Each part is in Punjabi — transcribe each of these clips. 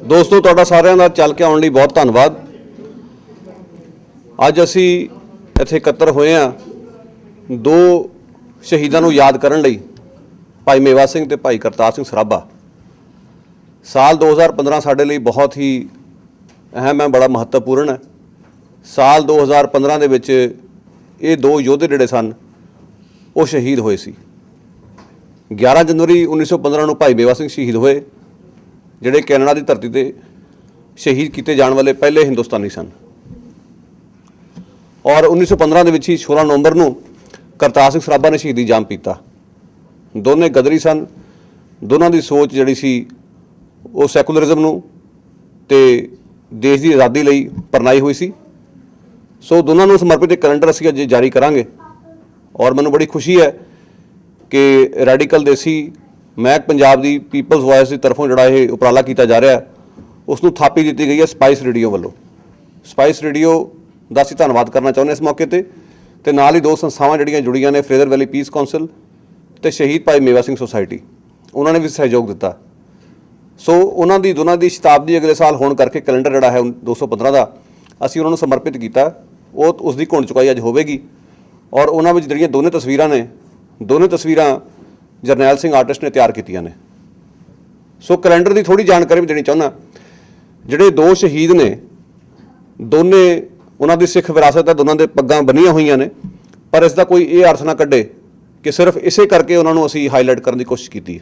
दोस्तों तुहाडा सारिਆਂ ਦਾ ਚੱਲ ਕੇ ਆਉਣ ਲਈ बहुत ਧੰਨਵਾਦ। ਅੱਜ ਅਸੀਂ ਇੱਥੇ ਇਕੱਤਰ ਹੋਏ ਹਾਂ ਦੋ ਸ਼ਹੀਦਾਂ ਨੂੰ ਯਾਦ ਕਰਨ ਲਈ, ਭਾਈ ਮੇਵਾ ਸਿੰਘ ਤੇ ਭਾਈ ਕਰਤਾਰ ਸਿੰਘ ਸਰਾਭਾ। साल 2015 ਸਾਡੇ ਲਈ बहुत ही अहम है, बड़ा महत्वपूर्ण है। साल 2015 ਦੇ ਵਿੱਚ ਇਹ ਦੋ ਯੋਧੇ ਜਿਹੜੇ ਸਨ ਉਹ ਸ਼ਹੀਦ ਹੋਏ ਸੀ। 11 जनवरी 1915 ਨੂੰ ਭਾਈ ਮੇਵਾ ਸਿੰਘ ਸ਼ਹੀਦ ਹੋਏ, ਜਿਹੜੇ ਕੈਨੇਡਾ ਦੀ ਧਰਤੀ ਤੇ ਸ਼ਹੀਦ ਕੀਤੇ ਜਾਣ ਵਾਲੇ ਪਹਿਲੇ ਹਿੰਦੁਸਤਾਨੀ ਸਨ। ਔਰ 1915 ਦੇ ਵਿੱਚ ਹੀ 16 ਨਵੰਬਰ ਨੂੰ ਕਰਤਾਰ ਸਿੰਘ ਸਰਾਭਾ ਨੇ ਸ਼ਹੀਦੀ ਜਾਮ ਪੀਤਾ। ਦੋਨੇ ਗਦਰੀ ਸਨ, ਦੋਨਾਂ ਦੀ ਸੋਚ ਜਿਹੜੀ ਸੀ ਉਹ ਸੈਕੂਲਰਿਜ਼ਮ ਨੂੰ ਤੇ ਦੇਸ਼ ਦੀ ਆਜ਼ਾਦੀ ਲਈ ਪਰਨਾਈ ਹੋਈ ਸੀ। ਸੋ ਦੋਨਾਂ ਨੂੰ ਸਮਰਪਿਤ ਇੱਕ ਕੈਲੰਡਰ ਅਸੀਂ ਅੱਜ ਜਾਰੀ ਕਰਾਂਗੇ। ਔਰ ਮੈਨੂੰ ਬੜੀ ਖੁਸ਼ੀ ਹੈ कि रैडिकल देसी महक पंजाब की पीपल्स वॉइस की तरफों जोड़ा ये उपराला किया जा रहा है, उसनों थापी दी गई है स्पाइस रेडियो वालों। स्पाइस रेडियो का असीं धन्नवाद करना चाहुंदे इस मौके ते नाल ही दो संस्थावां जिहड़ियां जुड़ियां ने, फ्रेजर वैली पीस कौंसल ते शहीद भाई मेवा सिंह सोसाइटी, उन्होंने भी सहयोग दिता। सो उन्हां दी दोनां दी शताब्दी अगले साल होण करके कैलेंडर जिहड़ा है 215 का असीं उन्हां नूं समर्पित किया। वो उसकी घुण चुकाई अज होवेगी। और उन्हां विच जिहड़ियां दोने तस्वीरां ने, दोनों तस्वीरां जरनैल सिंह आर्टिस्ट ने तैयार कीतियां ने। सो कैलेंडर की थोड़ी जानकारी भी देनी चाहुंदा। जिहड़े दो शहीद ने दोने उन्हां दी सिख विरासत है, दोनों दे पग्गां बनियां होईयां ने, पर इसका कोई ये अर्थ ना कढे कि सिर्फ इसे करके उन्हां नूं असीं हाईलाइट करने की कोशिश की।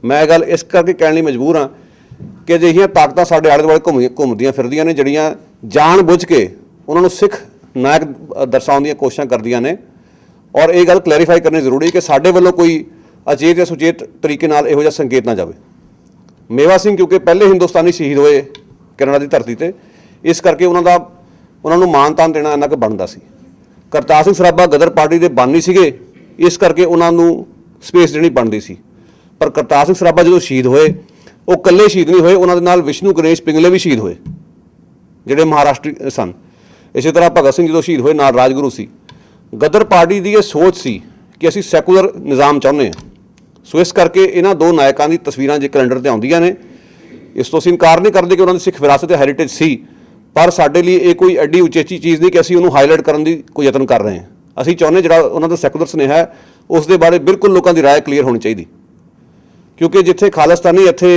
मैं गल इस करके कहण लई मजबूर हाँ कि अजिहियां ताकतां साडे आले दुआले घुमदियां फिरदियां ने, जिहड़ियां जान बुझ के उन्हां नूं सिख नायक दर्शाउण दी कोशिशां करदियां ने। और ये गल क्लैरीफाई करनी जरूरी है कि साडे वल्लों कोई अचेत या सुचेत तरीके नाल इहो जिहा संकेत ना जाए। मेवा सिंह क्योंकि पहले हिंदुस्तानी शहीद होए कनाडा की धरती ते, इस करके उन्होंने मान तान देना इन्ना क बनदा सी। करतार सिंह सराभा गदर पार्टी के बानी सीगे, इस करके उन्होंने स्पेस देनी बनती सी। पर करतार सिंह सराभा जो शहीद होए वो कल्ले शहीद नहीं होए, उन्होंने नाल विष्णु गणेश पिंगले भी शहीद होए जिहड़े महाराष्ट्री सन। इस तरह भगत सिंह जो शहीद होए नाल राजगुरू सी। गदर पार्टी की यह सोच सी कि असी सैकूलर निज़ाम चाहुंदे हां। सो इस करके इन्हां दो नायकों की तस्वीरां जो कैलेंडर ते आउंदियां ने, इस तो असीं इनकार नहीं करते कि उन्होंने सिख विरासत हैरीटेज सी, पर साडे लिए ये कोई एड्डी उचेची चीज़ नहीं कि असीं उन्होंने हाईलाइट करने की कोई यतन कर रहे हैं। असीं चाहुंदे जिहड़ा उन्हां दा सैकूलर स्नेह है उस दे बारे बिल्कुल लोगों की राय क्लीयर होनी चाहिए। क्योंकि जिथे खालिस्तानी इत्थे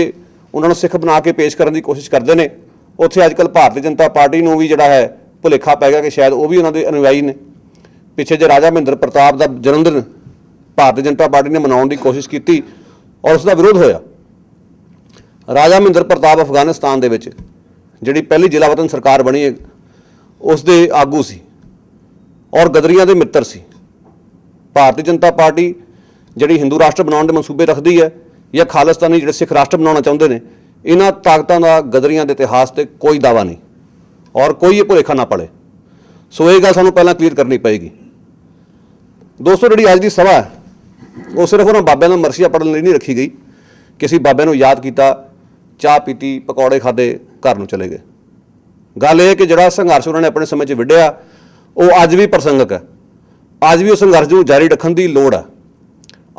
उन्होंने सिख बना के पेश करने की कोशिश करते हैं, उत्थे अजकल भारतीय जनता पार्टी नूं भी जिहड़ा है भुलेखा पै गया कि शायद वो भी उन्होंने अनुयायी ने। पिछे जो राजा महेंद्र प्रताप का जन्मदिन भारतीय जनता पार्टी ने मनाने की कोशिश की और उसका विरोध होया। राजा महेंद्र प्रताप अफगानिस्तान दे विच जिहड़ी पहली जिला वतन सरकार बनी है उस दे आगू सी और गदरियां दे मित्र सी। भारतीय जनता पार्टी जिहड़ी हिंदू राष्ट्र बनाने के मनसूबे रखती है या खालिस्तानी जिहड़े सिख राष्ट्र बनाना चाहते हैं, इन्हां ताकतां दा गदरियां दे इतिहास ते कोई दावा नहीं और कोई ये भुलेखा ना पड़े। सो ये गल सानूं पहलां क्लीयर करनी पएगी। दोस्तों जिहड़ी अज की सभा है वो सिर्फ उन्होंने बाबिਆਂ ਦਾ मरसिया पढ़ने ਲਈ नहीं रखी गई कि असीं बाबिਆਂ ਨੂੰ याद किया, चाह पीती, पकौड़े खाधे, घर ਨੂੰ चले गए। गल यह कि जिहड़ा संघर्ष उन्होंने अपने समय 'ਚ ਵਿੱਢਿਆ वो अज भी प्रसंगक है। अज भी उस संघर्ष ਨੂੰ जारी रखने की लोड़ है।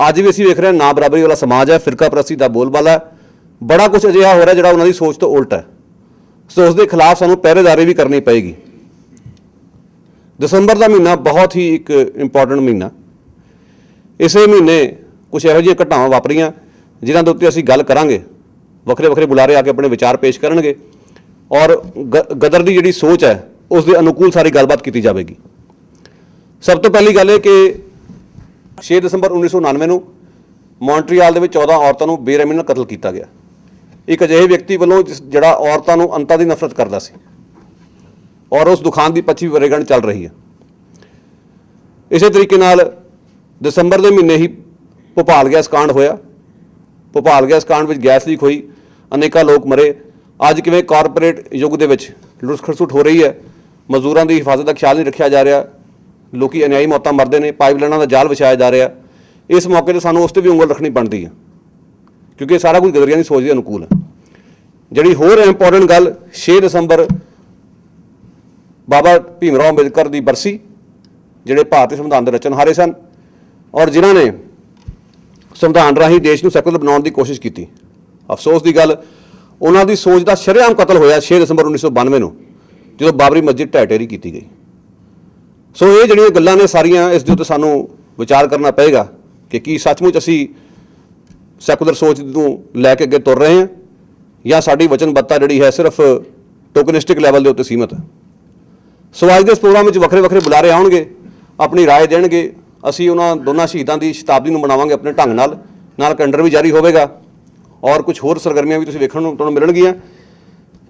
अज भी असीं वेख रहे हैं ना बराबरी वाला समाज है, फिरका परस्ती का बोलबाला है, बड़ा कुछ अजिहा हो रहा है जिहड़ा उन्हां दी सोच तो उल्ट है। सो उस दे खिलाफ सानूं पहरेदारी भी करनी पएगी। दसंबर का महीना बहुत ही एक इंपॉर्टेंट महीना। इस महीने कुछ इहो जिहियां घटनावां वापरियां जिन्हां दे उत्ते असीं गल करांगे। वखरे वखरे बुलारे आके अपने विचार पेश करनगे और गदर की जिहड़ी सोच है उस दे अनुकूल सारी गलबात की जाएगी। सब तो पहली गल है कि 6 दसंबर 1999 ਨੂੰ ਮੌਂਟਰੀਆਲ ਦੇ ਵਿੱਚ 14 औरतों ਨੂੰ बेरਹਿਮੀ ਨਾਲ कतल किया गया। एक अजिहे व्यक्ति वालों जिहड़ा औरतों ਨੂੰ अंतां दी नफरत करदा सी और उस दुखान की 25 वर्षगांठ चल रही है। इस तरीके नाल दसंबर के महीने ही भोपाल गैस कांड होया। भोपाल गैस कांड में गैस लीक हुई, अनेका लोग मरे। अज किवें कॉरपोरेट युग के लुट खड़सुट हो रही है, मजदूरों की हिफाजत का ख्याल नहीं रखा जा रहा, लोग अन्यायी मौतां मरदे ने, पाइपलाइनां का जाल विछाया जा रहा। इस मौके पर सानूं उस पर भी उंगल रखनी बनती है क्योंकि सारा कुछ गदरियां की सोच के अनुकूल है। जिहड़ी होर इंपॉर्टेंट गल 6 दसंबर बाबा भीमराव अंबेडकर की बरसी, जिहड़े भारतीय संविधान के रचनहारे सन और जिन्हां ने संविधान राही देश को सैकूलर बनाने की कोशिश की। अफसोस की गल ਉਹਨਾਂ ਦੀ ਸੋਚ ਦਾ ਸ਼ਰੇਆਮ ਕਤਲ ਹੋਇਆ 6 ਦਸੰਬਰ 1992 ਨੂੰ, ਜਦੋਂ ਬਾਬਰੀ ਮਸਜਿਦ ਢਹਿ ਢੇਰੀ ਕੀਤੀ ਗਈ। ਸੋ ਇਹ ਜਿਹੜੀਆਂ ਗੱਲਾਂ ਨੇ ਸਾਰੀਆਂ, ਇਸ ਦੇ ਉੱਤੇ ਸਾਨੂੰ ਵਿਚਾਰ ਕਰਨਾ ਪਏਗਾ ਕਿ ਕੀ ਸੱਚਮੁੱਚ ਅਸੀਂ ਸੈਕੂਲਰ ਸੋਚ ਨੂੰ ਲੈ ਕੇ ਅੱਗੇ ਤੁਰ ਰਹੇ ਹਾਂ ਜਾਂ ਸਾਡੀ ਵਚਨਬੱਧਤਾ ਜਿਹੜੀ ਹੈ ਸਿਰਫ ਟੋਕਨਿਸਟਿਕ ਲੈਵਲ ਦੇ ਉੱਤੇ ਸੀਮਤ ਹੈ। ਸੋ ਅੱਜ ਦੇ ਇਸ ਪ੍ਰੋਗਰਾਮ ਵਿੱਚ ਵੱਖਰੇ ਵੱਖਰੇ ਬੁਲਾਰੇ ਆਉਣਗੇ, ਆਪਣੀ ਰਾਏ ਦੇਣਗੇ। ਅਸੀਂ ਉਹਨਾਂ ਦੋਨਾਂ ਸ਼ਹੀਦਾਂ ਦੀ ਸ਼ਤਾਬਦੀ ਨੂੰ ਮਨਾਵਾਂਗੇ ਆਪਣੇ ਢੰਗ ਨਾਲ ਕੈਲੰਡਰ ਵੀ ਜਾਰੀ ਹੋਵੇਗਾ ਔਰ ਕੁਝ ਹੋਰ ਸਰਗਰਮੀਆਂ ਵੀ ਤੁਸੀਂ ਵੇਖਣ ਨੂੰ ਤੁਹਾਨੂੰ ਮਿਲਣਗੀਆਂ।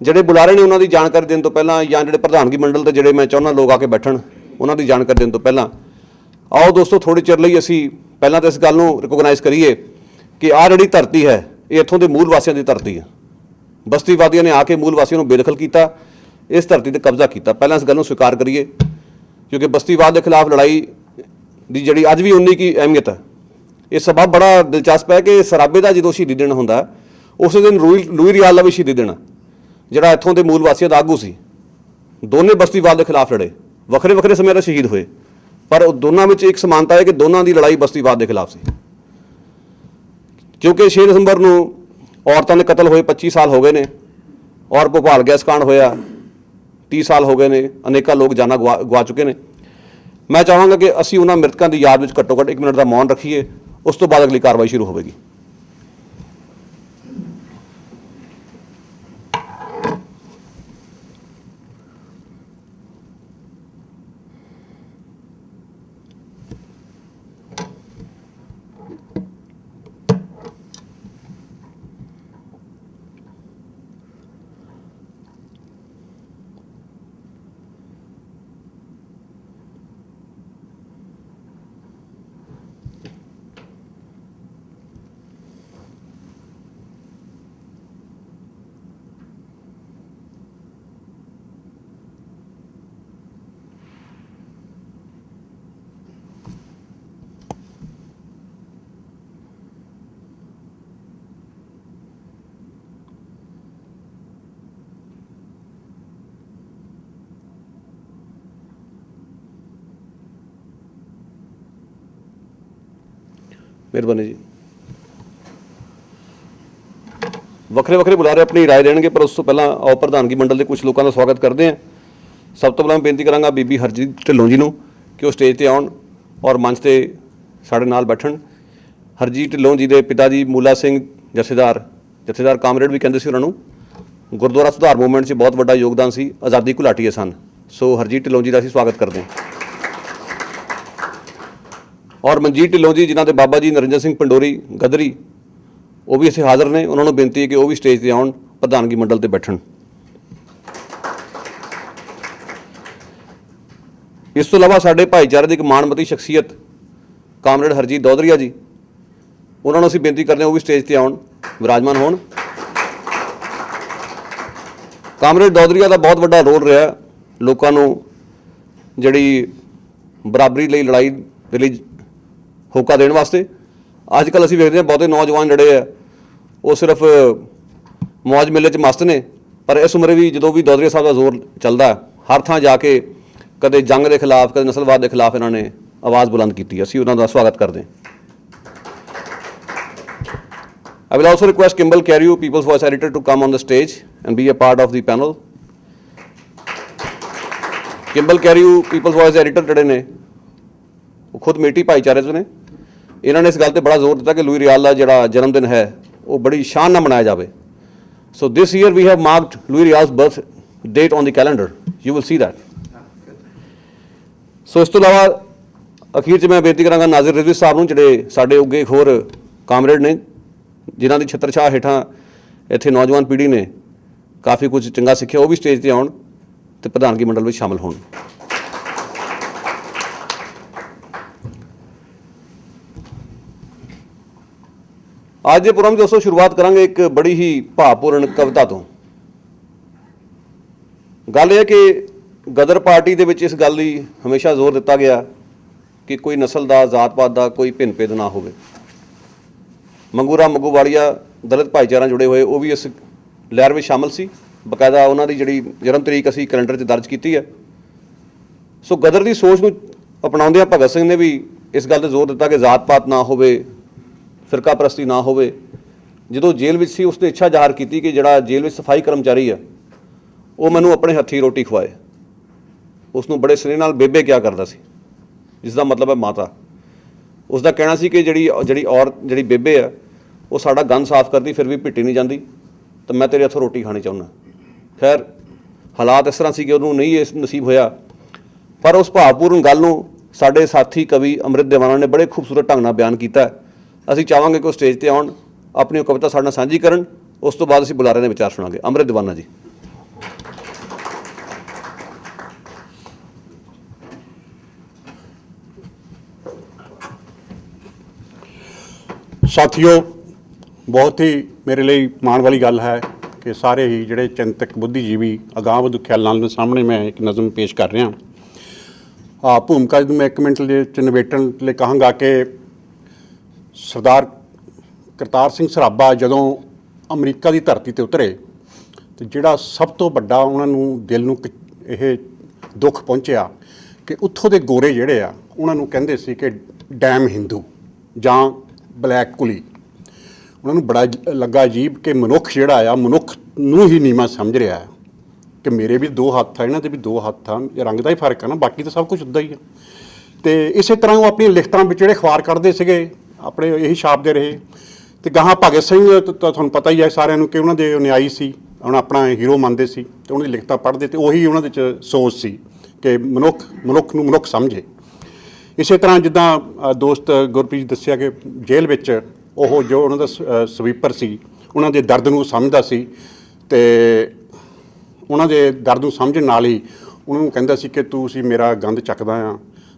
ਜਿਹੜੇ ਬੁਲਾਰੇ ਨੇ ਉਹਨਾਂ ਦੀ ਜਾਣਕਾਰੀ ਦੇਣ ਤੋਂ ਪਹਿਲਾਂ ਜਾਂ ਜਿਹੜੇ ਪ੍ਰਧਾਨਗੀ ਮੰਡਲ ਦੇ ਜਿਹੜੇ ਮੈਂ ਚਾਹੁੰਦਾ ਲੋਕ ਆ ਕੇ ਬੈਠਣ, ਉਹਨਾਂ ਦੀ ਜਾਣਕਾਰੀ ਦੇਣ ਤੋਂ ਪਹਿਲਾਂ ਆਓ ਦੋਸਤੋ ਥੋੜ੍ਹੇ ਚਿਰ ਲਈ ਅਸੀਂ ਪਹਿਲਾਂ ਤਾਂ ਇਸ ਗੱਲ ਨੂੰ ਰਿਕੋਗਨਾਈਜ਼ ਕਰੀਏ ਕਿ ਆਹ ਜਿਹੜੀ ਧਰਤੀ ਹੈ ਇਹ ਇੱਥੋਂ ਦੇ ਮੂਲ ਵਾਸੀਆਂ ਦੀ ਧਰਤੀ ਹੈ। ਬਸਤੀਵਾਦੀਆਂ ਨੇ ਆ ਕੇ ਮੂਲ ਵਾਸੀਆਂ ਨੂੰ ਬੇਦਖਲ ਕੀਤਾ, ਇਸ ਧਰਤੀ 'ਤੇ ਕਬਜ਼ਾ ਕੀਤਾ। ਪਹਿਲਾਂ ਇਸ ਗੱਲ ਨੂੰ ਸਵੀਕਾਰ ਕਰੀਏ, ਕਿਉਂਕਿ ਬਸਤੀਵਾਦ ਦੇ ਖਿਲਾਫ ਲੜਾਈ ਦੀ ਜਿਹੜੀ ਅੱਜ ਵੀ ਉਨੀ ਕੀ ਅਹਿਮੀਅਤ ਹੈ। ਇਹ ਸਬਬ ਬੜਾ ਦਿਲਚਸਪ ਹੈ ਕਿ ਸਰਾਬੇ ਦਾ ਜਦੋਂ ਸ਼ਹੀਦੀ ਦਿਨ ਹੁੰਦਾ ਉਸ ਦਿਨ ਲੂਈ ਰਿਆਲ ਦਾ ਵੀ ਸ਼ਹੀਦੀ ਦਿਨ, ਜਿਹੜਾ ਇੱਥੋਂ ਦੇ ਮੂਲ ਵਾਸੀਆਂ ਦਾ ਆਗੂ ਸੀ। ਦੋਨੇ ਬਸਤੀਵਾਦ ਦੇ ਖਿਲਾਫ ਲੜੇ, ਵੱਖਰੇ ਵੱਖਰੇ ਸਮੇਂ 'ਤੇ ਸ਼ਹੀਦ ਹੋਏ, ਪਰ ਦੋਨਾਂ ਵਿੱਚ ਇੱਕ ਸਮਾਨਤਾ ਹੈ ਕਿ ਦੋਨਾਂ ਦੀ ਲੜਾਈ ਬਸਤੀਵਾਦ ਦੇ ਖਿਲਾਫ ਸੀ। ਕਿਉਂਕਿ 6 ਦਸੰਬਰ ਨੂੰ ਔਰਤਾਂ ਦੇ ਕਤਲ ਹੋਏ 25 ਸਾਲ ਹੋ ਗਏ ਨੇ ਔਰ ਭੋਪਾਲ ਗੈਸ ਕਾਂਡ ਹੋਇਆ 30 ਸਾਲ ਹੋ ਗਏ ਨੇ, ਅਨੇਕਾਂ ਲੋਕ ਜਾਨਾਂ ਗਵਾ ਚੁੱਕੇ ਨੇ। ਮੈਂ ਚਾਹਾਂਗਾ ਕਿ ਅਸੀਂ ਉਹਨਾਂ ਮ੍ਰਿਤਕਾਂ ਦੀ ਯਾਦ ਵਿੱਚ ਘੱਟੋ ਘੱਟ 1 ਮਿੰਟ ਦਾ ਮੌਨ ਰੱਖੀਏ, ਉਸ ਤੋਂ ਬਾਅਦ ਅਗਲੀ ਕਾਰਵਾਈ ਸ਼ੁਰੂ ਹੋਵੇਗੀ। ਮਿਹਰਬਾਨੀ ਜੀ। ਵੱਖਰੇ ਵੱਖਰੇ ਬੁਲਾਰੇ ਆਪਣੀ ਰਾਏ ਦੇਣਗੇ, ਪਰ ਉਸ ਤੋਂ ਪਹਿਲਾਂ ਆਓ ਪ੍ਰਧਾਨਗੀ ਮੰਡਲ ਦੇ ਕੁਝ ਲੋਕਾਂ ਦਾ ਸਵਾਗਤ ਕਰਦੇ ਹਾਂ। ਸਭ ਤੋਂ ਪਹਿਲਾਂ ਬੇਨਤੀ ਕਰਾਂਗਾ ਬੀਬੀ ਹਰਜੀਤ ਢਿੱਲੋਂ ਜੀ ਨੂੰ ਕਿ ਉਹ ਸਟੇਜ 'ਤੇ ਆਉਣ ਔਰ ਮੰਚ 'ਤੇ ਸਾਡੇ ਨਾਲ ਬੈਠਣ। ਹਰਜੀਤ ਢਿੱਲੋਂ ਜੀ ਦੇ ਪਿਤਾ ਜੀ ਮੂਲਾ ਸਿੰਘ ਜਥੇਦਾਰ ਕਾਮਰੇਡ ਵੀ ਕਹਿੰਦੇ ਸੀ ਉਹਨਾਂ ਨੂੰ, ਗੁਰਦੁਆਰਾ ਸੁਧਾਰ ਮੂਵਮੈਂਟ 'ਚ ਬਹੁਤ ਵੱਡਾ ਯੋਗਦਾਨ ਸੀ, ਆਜ਼ਾਦੀ ਘੁਲਾਟੀਏ ਸਨ। ਸੋ ਹਰਜੀਤ ਢਿੱਲੋਂ ਜੀ ਦਾ ਅਸੀਂ ਸਵਾਗਤ ਕਰਦੇ ਹਾਂ। ਔਰ ਮਨਜੀਤ ਢਿੱਲੋਂ ਜੀ ਜਿਨ੍ਹਾਂ ਦੇ ਬਾਬਾ ਜੀ ਨਰਿੰਦਰ ਸਿੰਘ ਪੰਡੋਰੀ ਗਦਰੀ, ਉਹ ਵੀ ਇੱਥੇ ਹਾਜ਼ਰ ਨੇ। ਉਹਨਾਂ ਨੂੰ ਬੇਨਤੀ ਹੈ ਕਿ ਉਹ ਵੀ ਸਟੇਜ 'ਤੇ ਆਉਣ, ਪ੍ਰਧਾਨਗੀ ਮੰਡਲ 'ਤੇ ਬੈਠਣ। ਇਸ ਤੋਂ ਇਲਾਵਾ ਸਾਡੇ ਭਾਈਚਾਰੇ ਦੀ ਇੱਕ ਮਾਣਮੱਤੀ ਸ਼ਖਸੀਅਤ ਕਾਮਰੇਡ ਹਰਜੀਤ ਦੌਧਰੀਆ ਜੀ, ਉਹਨਾਂ ਨੂੰ ਅਸੀਂ ਬੇਨਤੀ ਕਰਦੇ ਹਾਂ ਉਹ ਵੀ ਸਟੇਜ 'ਤੇ ਆਉਣ, ਵਿਰਾਜਮਾਨ ਹੋਣ। ਕਾਮਰੇਡ ਦੌਧਰੀਆ ਦਾ ਬਹੁਤ ਵੱਡਾ ਰੋਲ ਰਿਹਾ ਲੋਕਾਂ ਨੂੰ ਜਿਹੜੀ ਬਰਾਬਰੀ ਲਈ ਲੜਾਈ ਦੇ ਲਈ ਹੋਕਾ ਦੇਣ ਵਾਸਤੇ। ਅੱਜ ਕੱਲ੍ਹ ਅਸੀਂ ਵੇਖਦੇ ਹਾਂ ਬਹੁਤੇ ਨੌਜਵਾਨ ਜਿਹੜੇ ਆ ਉਹ ਸਿਰਫ ਮੌਜ ਮੇਲੇ 'ਚ ਮਸਤ ਨੇ, ਪਰ ਇਸ ਉਮਰੇ ਵੀ ਜਦੋਂ ਵੀ ਦੌਧਰੀਆ ਸਾਹਿਬ ਦਾ ਜ਼ੋਰ ਚੱਲਦਾ ਹਰ ਥਾਂ ਜਾ ਕੇ ਕਦੇ ਜੰਗ ਦੇ ਖਿਲਾਫ, ਕਦੇ ਨਸਲਵਾਦ ਦੇ ਖਿਲਾਫ ਇਹਨਾਂ ਨੇ ਆਵਾਜ਼ ਬੁਲੰਦ ਕੀਤੀ। ਅਸੀਂ ਉਹਨਾਂ ਦਾ ਸਵਾਗਤ ਕਰਦੇ ਹਾਂ। I will also request Kimball Carew, People's Voice editor, to come on the stage and be a part of the panel. Kimball Carew, People's Voice editor ਜਿਹੜੇ ਨੇ ਉਹ ਖੁਦ ਮੇਟੀ ਭਾਈਚਾਰੇ ਤੋਂ ਨੇ। ਇਹਨਾਂ ਨੇ ਇਸ ਗੱਲ 'ਤੇ ਬੜਾ ਜ਼ੋਰ ਦਿੱਤਾ ਕਿ ਲੂਈ ਰਿਆਲ ਦਾ ਜਿਹੜਾ ਜਨਮ ਦਿਨ ਹੈ ਉਹ ਬੜੀ ਸ਼ਾਨ ਨਾਲ ਮਨਾਇਆ ਜਾਵੇ। So this year we have marked Louis Riel's birth date on the calendar, you will see that. So ਇਸ ਤੋਂ ਇਲਾਵਾ ਅਖੀਰ 'ਚ ਮੈਂ ਬੇਨਤੀ ਕਰਾਂਗਾ ਨਾਜ਼ਰ ਰਿਜ਼ਵੀ ਸਾਹਿਬ ਨੂੰ, ਜਿਹੜੇ ਸਾਡੇ ਉੱਗੇ ਹੋਰ ਕਾਮਰੇਡ ਨੇ ਜਿਨ੍ਹਾਂ ਦੀ ਛਤਰਛਾਹ ਹੇਠਾਂ ਇੱਥੇ ਨੌਜਵਾਨ ਪੀੜ੍ਹੀ ਨੇ ਕਾਫੀ ਕੁਝ ਚੰਗਾ ਸਿੱਖਿਆ, ਉਹ ਵੀ ਸਟੇਜ 'ਤੇ ਆਉਣ ਅਤੇ ਪ੍ਰਧਾਨਗੀ ਮੰਡਲ ਵਿੱਚ ਸ਼ਾਮਲ ਹੋਣ। ਅੱਜ ਦੇ ਪ੍ਰੋਗਰਾਮ ਦੀ ਦੋਸਤੋ ਸ਼ੁਰੂਆਤ ਕਰਾਂਗੇ ਇੱਕ ਬੜੀ ਹੀ ਭਾਵਪੂਰਨ ਕਵਿਤਾ ਤੋਂ। ਗੱਲ ਇਹ ਹੈ ਕਿ ਗਦਰ ਪਾਰਟੀ ਦੇ ਵਿੱਚ ਇਸ ਗੱਲ ਲਈ ਹਮੇਸ਼ਾ ਜ਼ੋਰ ਦਿੱਤਾ ਗਿਆ ਕਿ ਕੋਈ ਨਸਲ ਦਾ, ਜ਼ਾਤ ਪਾਤ ਦਾ ਕੋਈ ਭਿੰਨ ਭੇਦ ਨਾ ਹੋਵੇ। ਮੰਗੂਰਾ ਮੰਗੂਵਾਲੀਆ ਦਲਿਤ ਭਾਈਚਾਰਾ ਜੁੜੇ ਹੋਏ ਉਹ ਵੀ ਇਸ ਲਹਿਰ ਵਿੱਚ ਸ਼ਾਮਲ ਸੀ। ਬਕਾਇਦਾ ਉਹਨਾਂ ਦੀ ਜਿਹੜੀ ਜਨਮ ਤਰੀਕ ਅਸੀਂ ਕੈਲੰਡਰ 'ਚ ਦਰਜ ਕੀਤੀ ਹੈ। ਸੋ ਗਦਰ ਦੀ ਸੋਚ ਨੂੰ ਅਪਣਾਉਂਦਿਆਂ ਭਗਤ ਸਿੰਘ ਨੇ ਵੀ ਇਸ ਗੱਲ 'ਤੇ ਜ਼ੋਰ ਦਿੱਤਾ ਕਿ ਜ਼ਾਤ ਪਾਤ ਨਾ ਹੋਵੇ, ਫਿਰਕਾ ਪ੍ਰਸਤੀ ਨਾ ਹੋਵੇ, ਜਦੋਂ ਜੇਲ੍ਹ ਵਿੱਚ ਸੀ ਉਸਨੇ ਇੱਛਾ ਜ਼ਾਹਰ ਕੀਤੀ ਕਿ ਜਿਹੜਾ ਜੇਲ੍ਹ ਵਿੱਚ ਸਫਾਈ ਕਰਮਚਾਰੀ ਆ ਉਹ ਮੈਨੂੰ ਆਪਣੇ ਹੱਥੀਂ ਰੋਟੀ ਖਵਾਏ। ਉਸ ਨੂੰ ਬੜੇ ਸਨੇਹ ਨਾਲ ਬੇਬੇ ਕਿਹਾ ਕਰਦਾ ਸੀ, ਜਿਸ ਦਾ ਮਤਲਬ ਹੈ ਮਾਤਾ। ਉਸ ਦਾ ਕਹਿਣਾ ਸੀ ਕਿ ਜਿਹੜੀ ਬੇਬੇ ਆ ਉਹ ਸਾਡਾ ਗੰਦ ਸਾਫ਼ ਕਰਦੀ ਫਿਰ ਵੀ ਭਿੱਟੀ ਨਹੀਂ ਜਾਂਦੀ, ਤਾਂ ਮੈਂ ਤੇਰੇ ਹੱਥੋਂ ਰੋਟੀ ਖਾਣੀ ਚਾਹੁੰਦਾ। ਖੈਰ ਹਾਲਾਤ ਇਸ ਤਰ੍ਹਾਂ ਸੀ ਕਿ ਉਹਨੂੰ ਨਹੀਂ ਇਸ ਨਸੀਬ ਹੋਇਆ, ਪਰ ਉਸ ਭਾਵਪੂਰਨ ਗੱਲ ਨੂੰ ਸਾਡੇ ਸਾਥੀ ਕਵੀ ਅੰਮ੍ਰਿਤ ਦੀਵਾਨਾ ਨੇ ਬੜੇ ਖੂਬਸੂਰਤ ਢੰਗ ਨਾਲ ਬਿਆਨ ਕੀਤਾ। ਅਸੀਂ ਚਾਹਾਂਗੇ ਕਿ ਉਹ ਸਟੇਜ 'ਤੇ ਆਉਣ, ਆਪਣੀ ਕਵਿਤਾ ਸਾਡੇ ਨਾਲ ਸਾਂਝੀ ਕਰਨ। ਉਸ ਤੋਂ ਬਾਅਦ ਅਸੀਂ ਬੁਲਾਰਿਆਂ ਦੇ ਵਿਚਾਰ ਸੁਣਾਂਗੇ। ਅੰਮ੍ਰਿਤ ਦੀਵਾਨਾ ਜੀ। साथियों, बहुत ही मेरे लिए माण वाली गल है कि सारे ही जोड़े चिंतक बुद्धिजीवी अगाह वधू ख्याल सामने मैं एक नज़म पेश कर रहा। भूमिका मैं एक मिनट च निबेटन लिए कहांगा कि सरदार करतार सिंह सराभा जदों अमरीका की धरती ते उतरे तो जिहड़ा सब तो वड्डा उन्होंने दिल नूं यह दुख पहुँचया कि उत्थों के गोरे जिहड़े आ उन्होंने कहंदे सी कि डैम हिंदू जां ब्लैक कुली। उन्होंने बड़ा लगा अजीब कि मनुख जिहड़ा आ मनुख नूं ही नीवा समझ रहा है कि मेरे भी 2 हत्थ आ, इन्हां दे भी 2 हत्थ आ, रंग का ही फर्क है ना, बाकी तो सब कुछ उदा ही है। तो इस तरह वो अपनी लिखतां विच जिहड़े अखबार कढ़दे सीगे अपने यही छापदे रहे। तो गाहां भगत सिंह तो तुहानूं पता ही है सारिआं नूं कि उन्हां दे न्यायी सी, उन्हां अपना हीरो मनदे सी, ते उन्हां दी लिखतां पढ़दे ते उही उन्हां दे च सोच सी कि मनुख नूं मनुख समझे। इस तरह जिद्दां दोस्त गुरप्रीत जी दस्सिया कि जेल विच ओह जो उन्हां दा स्वीपर सी उन्हां दे दर्द नूं समझदा सी ते उन्हां दे दर्द नूं समझण नाल ही उन्हां नूं कहंदा सी कि तूं सी मेरा गंद चकदा आ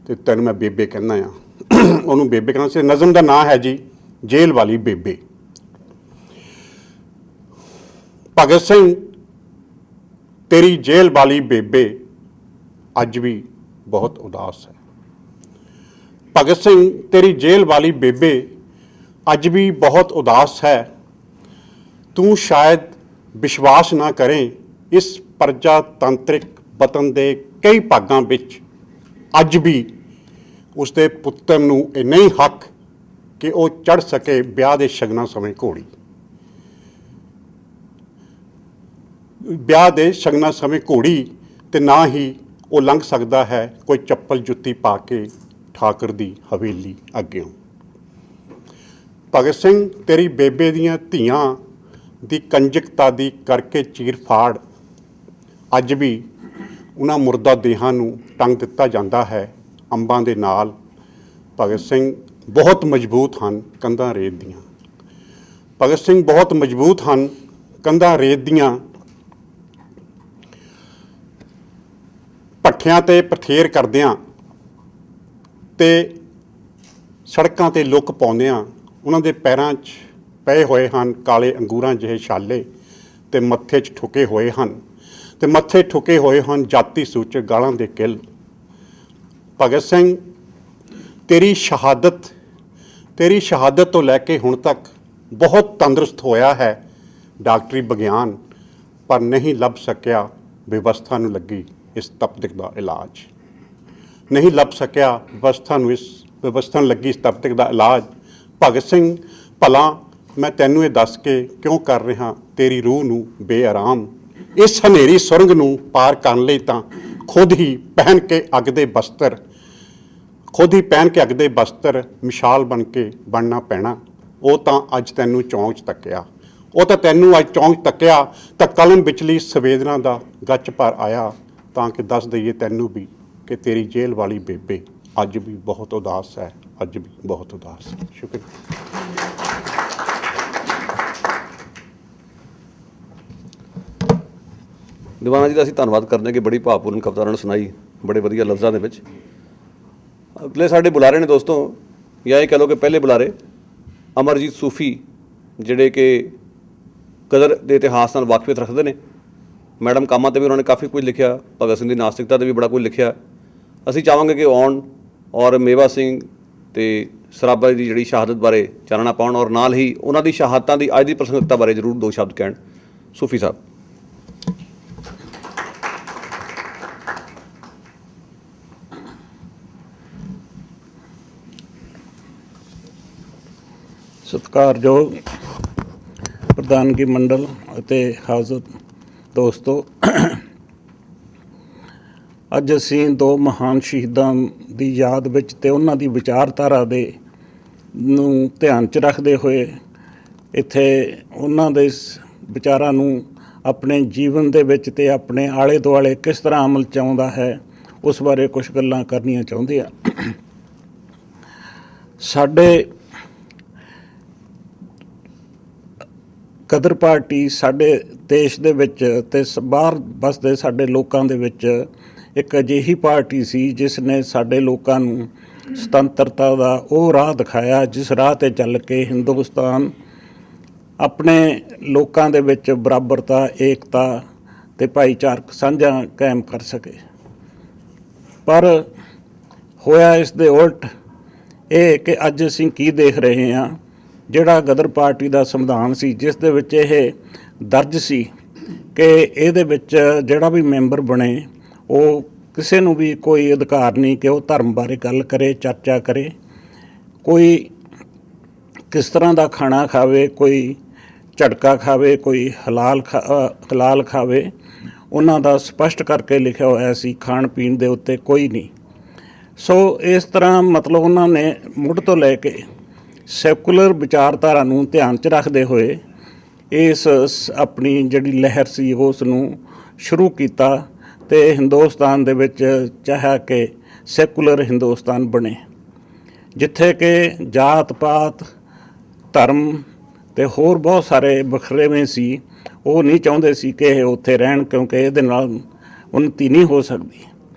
ते तैनूं मैं बेबे कहना आ। उन्होंने बेबे कहना सी। नज़म का नाम है जी जेल वाली बेबे। भगत सिंह तेरी जेल वाली बेबे अज भी बहुत उदास है। भगत सिंह तेरी जेल वाली बेबे अज भी बहुत उदास है। तू शायद विश्वास ना करें इस प्रजातांत्रिक वतन के कई भागों विच अज भी उसके पुत्र नूं इन्ना ही हक कि वह चढ़ सके ब्याह के शगना समय घोड़ी। ब्याह के शगना समय घोड़ी ते ना ही वो लंघ सकता है कोई चप्पल जुत्ती पा के ठाकर दी हवेली अग्यों। भगत सिंह तेरी बेबे दियां धीआं दी कंजकता दी करके चीर फाड़ अज भी उन्हां मुर्दा देहां नूं टंग दिता जाता है अंबां दे नाल। भगत सिंह बहुत मजबूत हैं कंधां रेत दियां। भगत सिंह बहुत मजबूत हैं कंधां रेत दियां। भट्ठियां ते पथेर करदियां ते सड़कां ते लुक पाउंदियां उन्हां दे पैरां 'च पए होए हन काले अंगूरां जिहे छाले ते मत्थे 'च ठुके होए हन ते मत्थे ठुके होए हन जाति सूचक गालां दे किल। भगत सिंह तेरी शहादत तो लैके हुण तक बहुत तंदुरुस्त होया है डॉक्टरी विज्ञान, पर नहीं लभ सकिया व्यवस्था नूं लगी इस तपदिक दा इलाज। नहीं लभ सकिया व्यवस्था नूं इस व्यवस्था नूं लगी इस तपदिक दा इलाज। भगत सिंह भला मैं तैनूं ये दस के क्यों कर रहा तेरी रूह नूं बेआराम। इस हनेरी सुरंग नूं पार करन लई तां खुद ही पहन के अग दे बस्तर मिसाल बन के बनना पैना। वो तां अज तैनूं चौंक तक्या वो तां तैनूं अज चौंक तक्या तां कलम विचली संवेदना दा गच भर आया तां कि दस दईए तैनूं भी कि तेरी जेल वाली बेबे अज भी बहुत उदास है, अज भी बहुत उदास है। शुक्रिया। ਦੀਵਾਨਾ ਜੀ ਦਾ ਅਸੀਂ ਧੰਨਵਾਦ ਕਰਦੇ ਹਾਂ ਕਿ ਬੜੀ ਭਾਵਪੂਰਨ ਕਵਿਤਾ ਉਹਨਾਂ ਨੇ ਸੁਣਾਈ ਬੜੇ ਵਧੀਆ ਲਫ਼ਜ਼ਾਂ ਦੇ ਵਿੱਚ। ਅਗਲੇ ਸਾਡੇ ਬੁਲਾਰੇ ਨੇ ਦੋਸਤੋ, ਜਾਂ ਇਹ ਕਹਿ ਲਓ ਕਿ ਪਹਿਲੇ ਬੁਲਾਰੇ ਅਮਰਜੀਤ ਸੂਫੀ, ਜਿਹੜੇ ਕਿ ਗਦਰ ਦੇ ਇਤਿਹਾਸ ਨਾਲ ਵਾਕਫੀਅਤ ਰੱਖਦੇ ਨੇ। ਮੈਡਮ ਕਾਮਾ 'ਤੇ ਵੀ ਉਹਨਾਂ ਨੇ ਕਾਫੀ ਕੁਝ ਲਿਖਿਆ, ਭਗਤ ਸਿੰਘ ਦੀ ਨਾਸਤਿਕਤਾ 'ਤੇ ਵੀ ਬੜਾ ਕੁਝ ਲਿਖਿਆ। ਅਸੀਂ ਚਾਹਾਂਗੇ ਕਿ ਆਉਣ ਔਰ ਮੇਵਾ ਸਿੰਘ ਤੇ ਸਰਾਭਾ ਦੀ ਜਿਹੜੀ ਸ਼ਹਾਦਤ ਬਾਰੇ ਚਾਨਣਾ ਪਾਉਣ ਔਰ ਨਾਲ ਹੀ ਉਹਨਾਂ ਦੀ ਸ਼ਹਾਦਤਾਂ ਦੀ ਅੱਜ ਦੀ ਪ੍ਰਸੰਗਿਕਤਾ ਬਾਰੇ ਜ਼ਰੂਰ 2 ਸ਼ਬਦ ਕਹਿਣ। ਸੂਫੀ ਸਾਹਿਬ। ਸਤਿਕਾਰਯੋਗ ਪ੍ਰਧਾਨਗੀ ਮੰਡਲ ਅਤੇ ਹਾਜ਼ਰ ਦੋਸਤੋ, ਅੱਜ ਅਸੀਂ ਦੋ ਮਹਾਨ ਸ਼ਹੀਦਾਂ ਦੀ ਯਾਦ ਵਿੱਚ ਤੇ ਉਹਨਾਂ ਦੀ ਵਿਚਾਰਧਾਰਾ ਦੇ ਨੂੰ ਧਿਆਨ 'ਚ ਰੱਖਦੇ ਹੋਏ ਇੱਥੇ ਉਹਨਾਂ ਦੇ ਵਿਚਾਰਾਂ ਨੂੰ ਆਪਣੇ ਜੀਵਨ ਦੇ ਵਿੱਚ ਤੇ ਆਪਣੇ ਆਲੇ ਦੁਆਲੇ ਕਿਸ ਤਰ੍ਹਾਂ ਅਮਲ 'ਚ ਆਉਂਦਾ ਹੈ ਉਸ ਬਾਰੇ ਕੁਝ ਗੱਲਾਂ ਕਰਨੀਆਂ ਚਾਹੁੰਦੇ ਆ। ਸਾਡੇ ਗਦਰ ਪਾਰਟੀ ਸਾਡੇ ਦੇਸ਼ ਦੇ ਵਿੱਚ ਤੇ ਬਾਹਰ ਵਸਦੇ ਸਾਡੇ ਲੋਕਾਂ ਦੇ ਵਿੱਚ ਇੱਕ ਅਜਿਹੀ ਪਾਰਟੀ ਸੀ ਜਿਸ ਨੇ ਸਾਡੇ ਲੋਕਾਂ ਨੂੰ ਸੁਤੰਤਰਤਾ ਦਾ ਉਹ ਰਾਹ ਦਿਖਾਇਆ ਜਿਸ ਰਾਹ 'ਤੇ ਚੱਲ ਕੇ ਹਿੰਦੁਸਤਾਨ ਆਪਣੇ ਲੋਕਾਂ ਦੇ ਵਿੱਚ ਬਰਾਬਰਤਾ, ਏਕਤਾ ਤੇ ਭਾਈਚਾਰਕ ਸਾਂਝਾ ਕਾਇਮ ਕਰ ਸਕੇ। ਪਰ ਹੋਇਆ ਇਸ ਦੇ ਉਲਟ ਇਹ ਕਿ ਅੱਜ ਅਸੀਂ ਕੀ ਦੇਖ ਰਹੇ ਹਾਂ, ਜਿਹੜਾ ਗਦਰ ਪਾਰਟੀ ਦਾ ਸੰਵਿਧਾਨ ਸੀ ਜਿਸ ਦੇ ਵਿੱਚ ਇਹ ਦਰਜ ਸੀ ਕਿ ਇਹਦੇ ਵਿੱਚ ਜਿਹੜਾ ਵੀ ਮੈਂਬਰ ਬਣੇ ਉਹ ਕਿਸੇ ਨੂੰ ਵੀ ਕੋਈ ਅਧਿਕਾਰ ਨਹੀਂ ਕਿ ਉਹ ਧਰਮ ਬਾਰੇ ਗੱਲ ਕਰੇ, ਚਰਚਾ ਕਰੇ, ਕੋਈ ਕਿਸ ਤਰ੍ਹਾਂ ਦਾ ਖਾਣਾ ਖਾਵੇ, ਕੋਈ ਝਟਕਾ ਖਾਵੇ, ਕੋਈ ਹਲਾਲ ਖਾਵੇ, ਉਹਨਾਂ ਦਾ ਸਪਸ਼ਟ ਕਰਕੇ ਲਿਖਿਆ ਹੋਇਆ ਸੀ। ਖਾਣ ਪੀਣ ਦੇ ਉੱਤੇ ਕੋਈ ਨਹੀਂ। ਸੋ ਇਸ ਤਰ੍ਹਾਂ ਮਤਲਬ ਉਹਨਾਂ ਨੇ ਮੁੱਢ ਤੋਂ ਲੈ ਕੇ ਸੈਕੂਲਰ ਵਿਚਾਰਧਾਰਾ ਨੂੰ ਧਿਆਨ 'ਚ ਰੱਖਦੇ ਹੋਏ ਇਸ ਆਪਣੀ ਜਿਹੜੀ ਲਹਿਰ ਸੀ ਉਸ ਨੂੰ ਸ਼ੁਰੂ ਕੀਤਾ ਤੇ ਹਿੰਦੁਸਤਾਨ ਦੇ ਵਿੱਚ ਚਾਹਿਆ ਕਿ ਸੈਕੂਲਰ ਹਿੰਦੁਸਤਾਨ ਬਣੇ, ਜਿੱਥੇ ਕਿ ਜਾਤ ਪਾਤ, ਧਰਮ ਤੇ ਹੋਰ ਬਹੁਤ ਸਾਰੇ ਵਖਰੇਵੇਂ ਸੀ। ਉਹ ਨਹੀਂ ਚਾਹੁੰਦੇ ਸੀ ਕਿ ਇਹ ਉੱਥੇ ਰਹਿਣ, ਕਿਉਂਕਿ ਇਹਦੇ ਨਾਲ ਉੱਨਤੀ ਨਹੀਂ ਹੋ ਸਕਦੀ।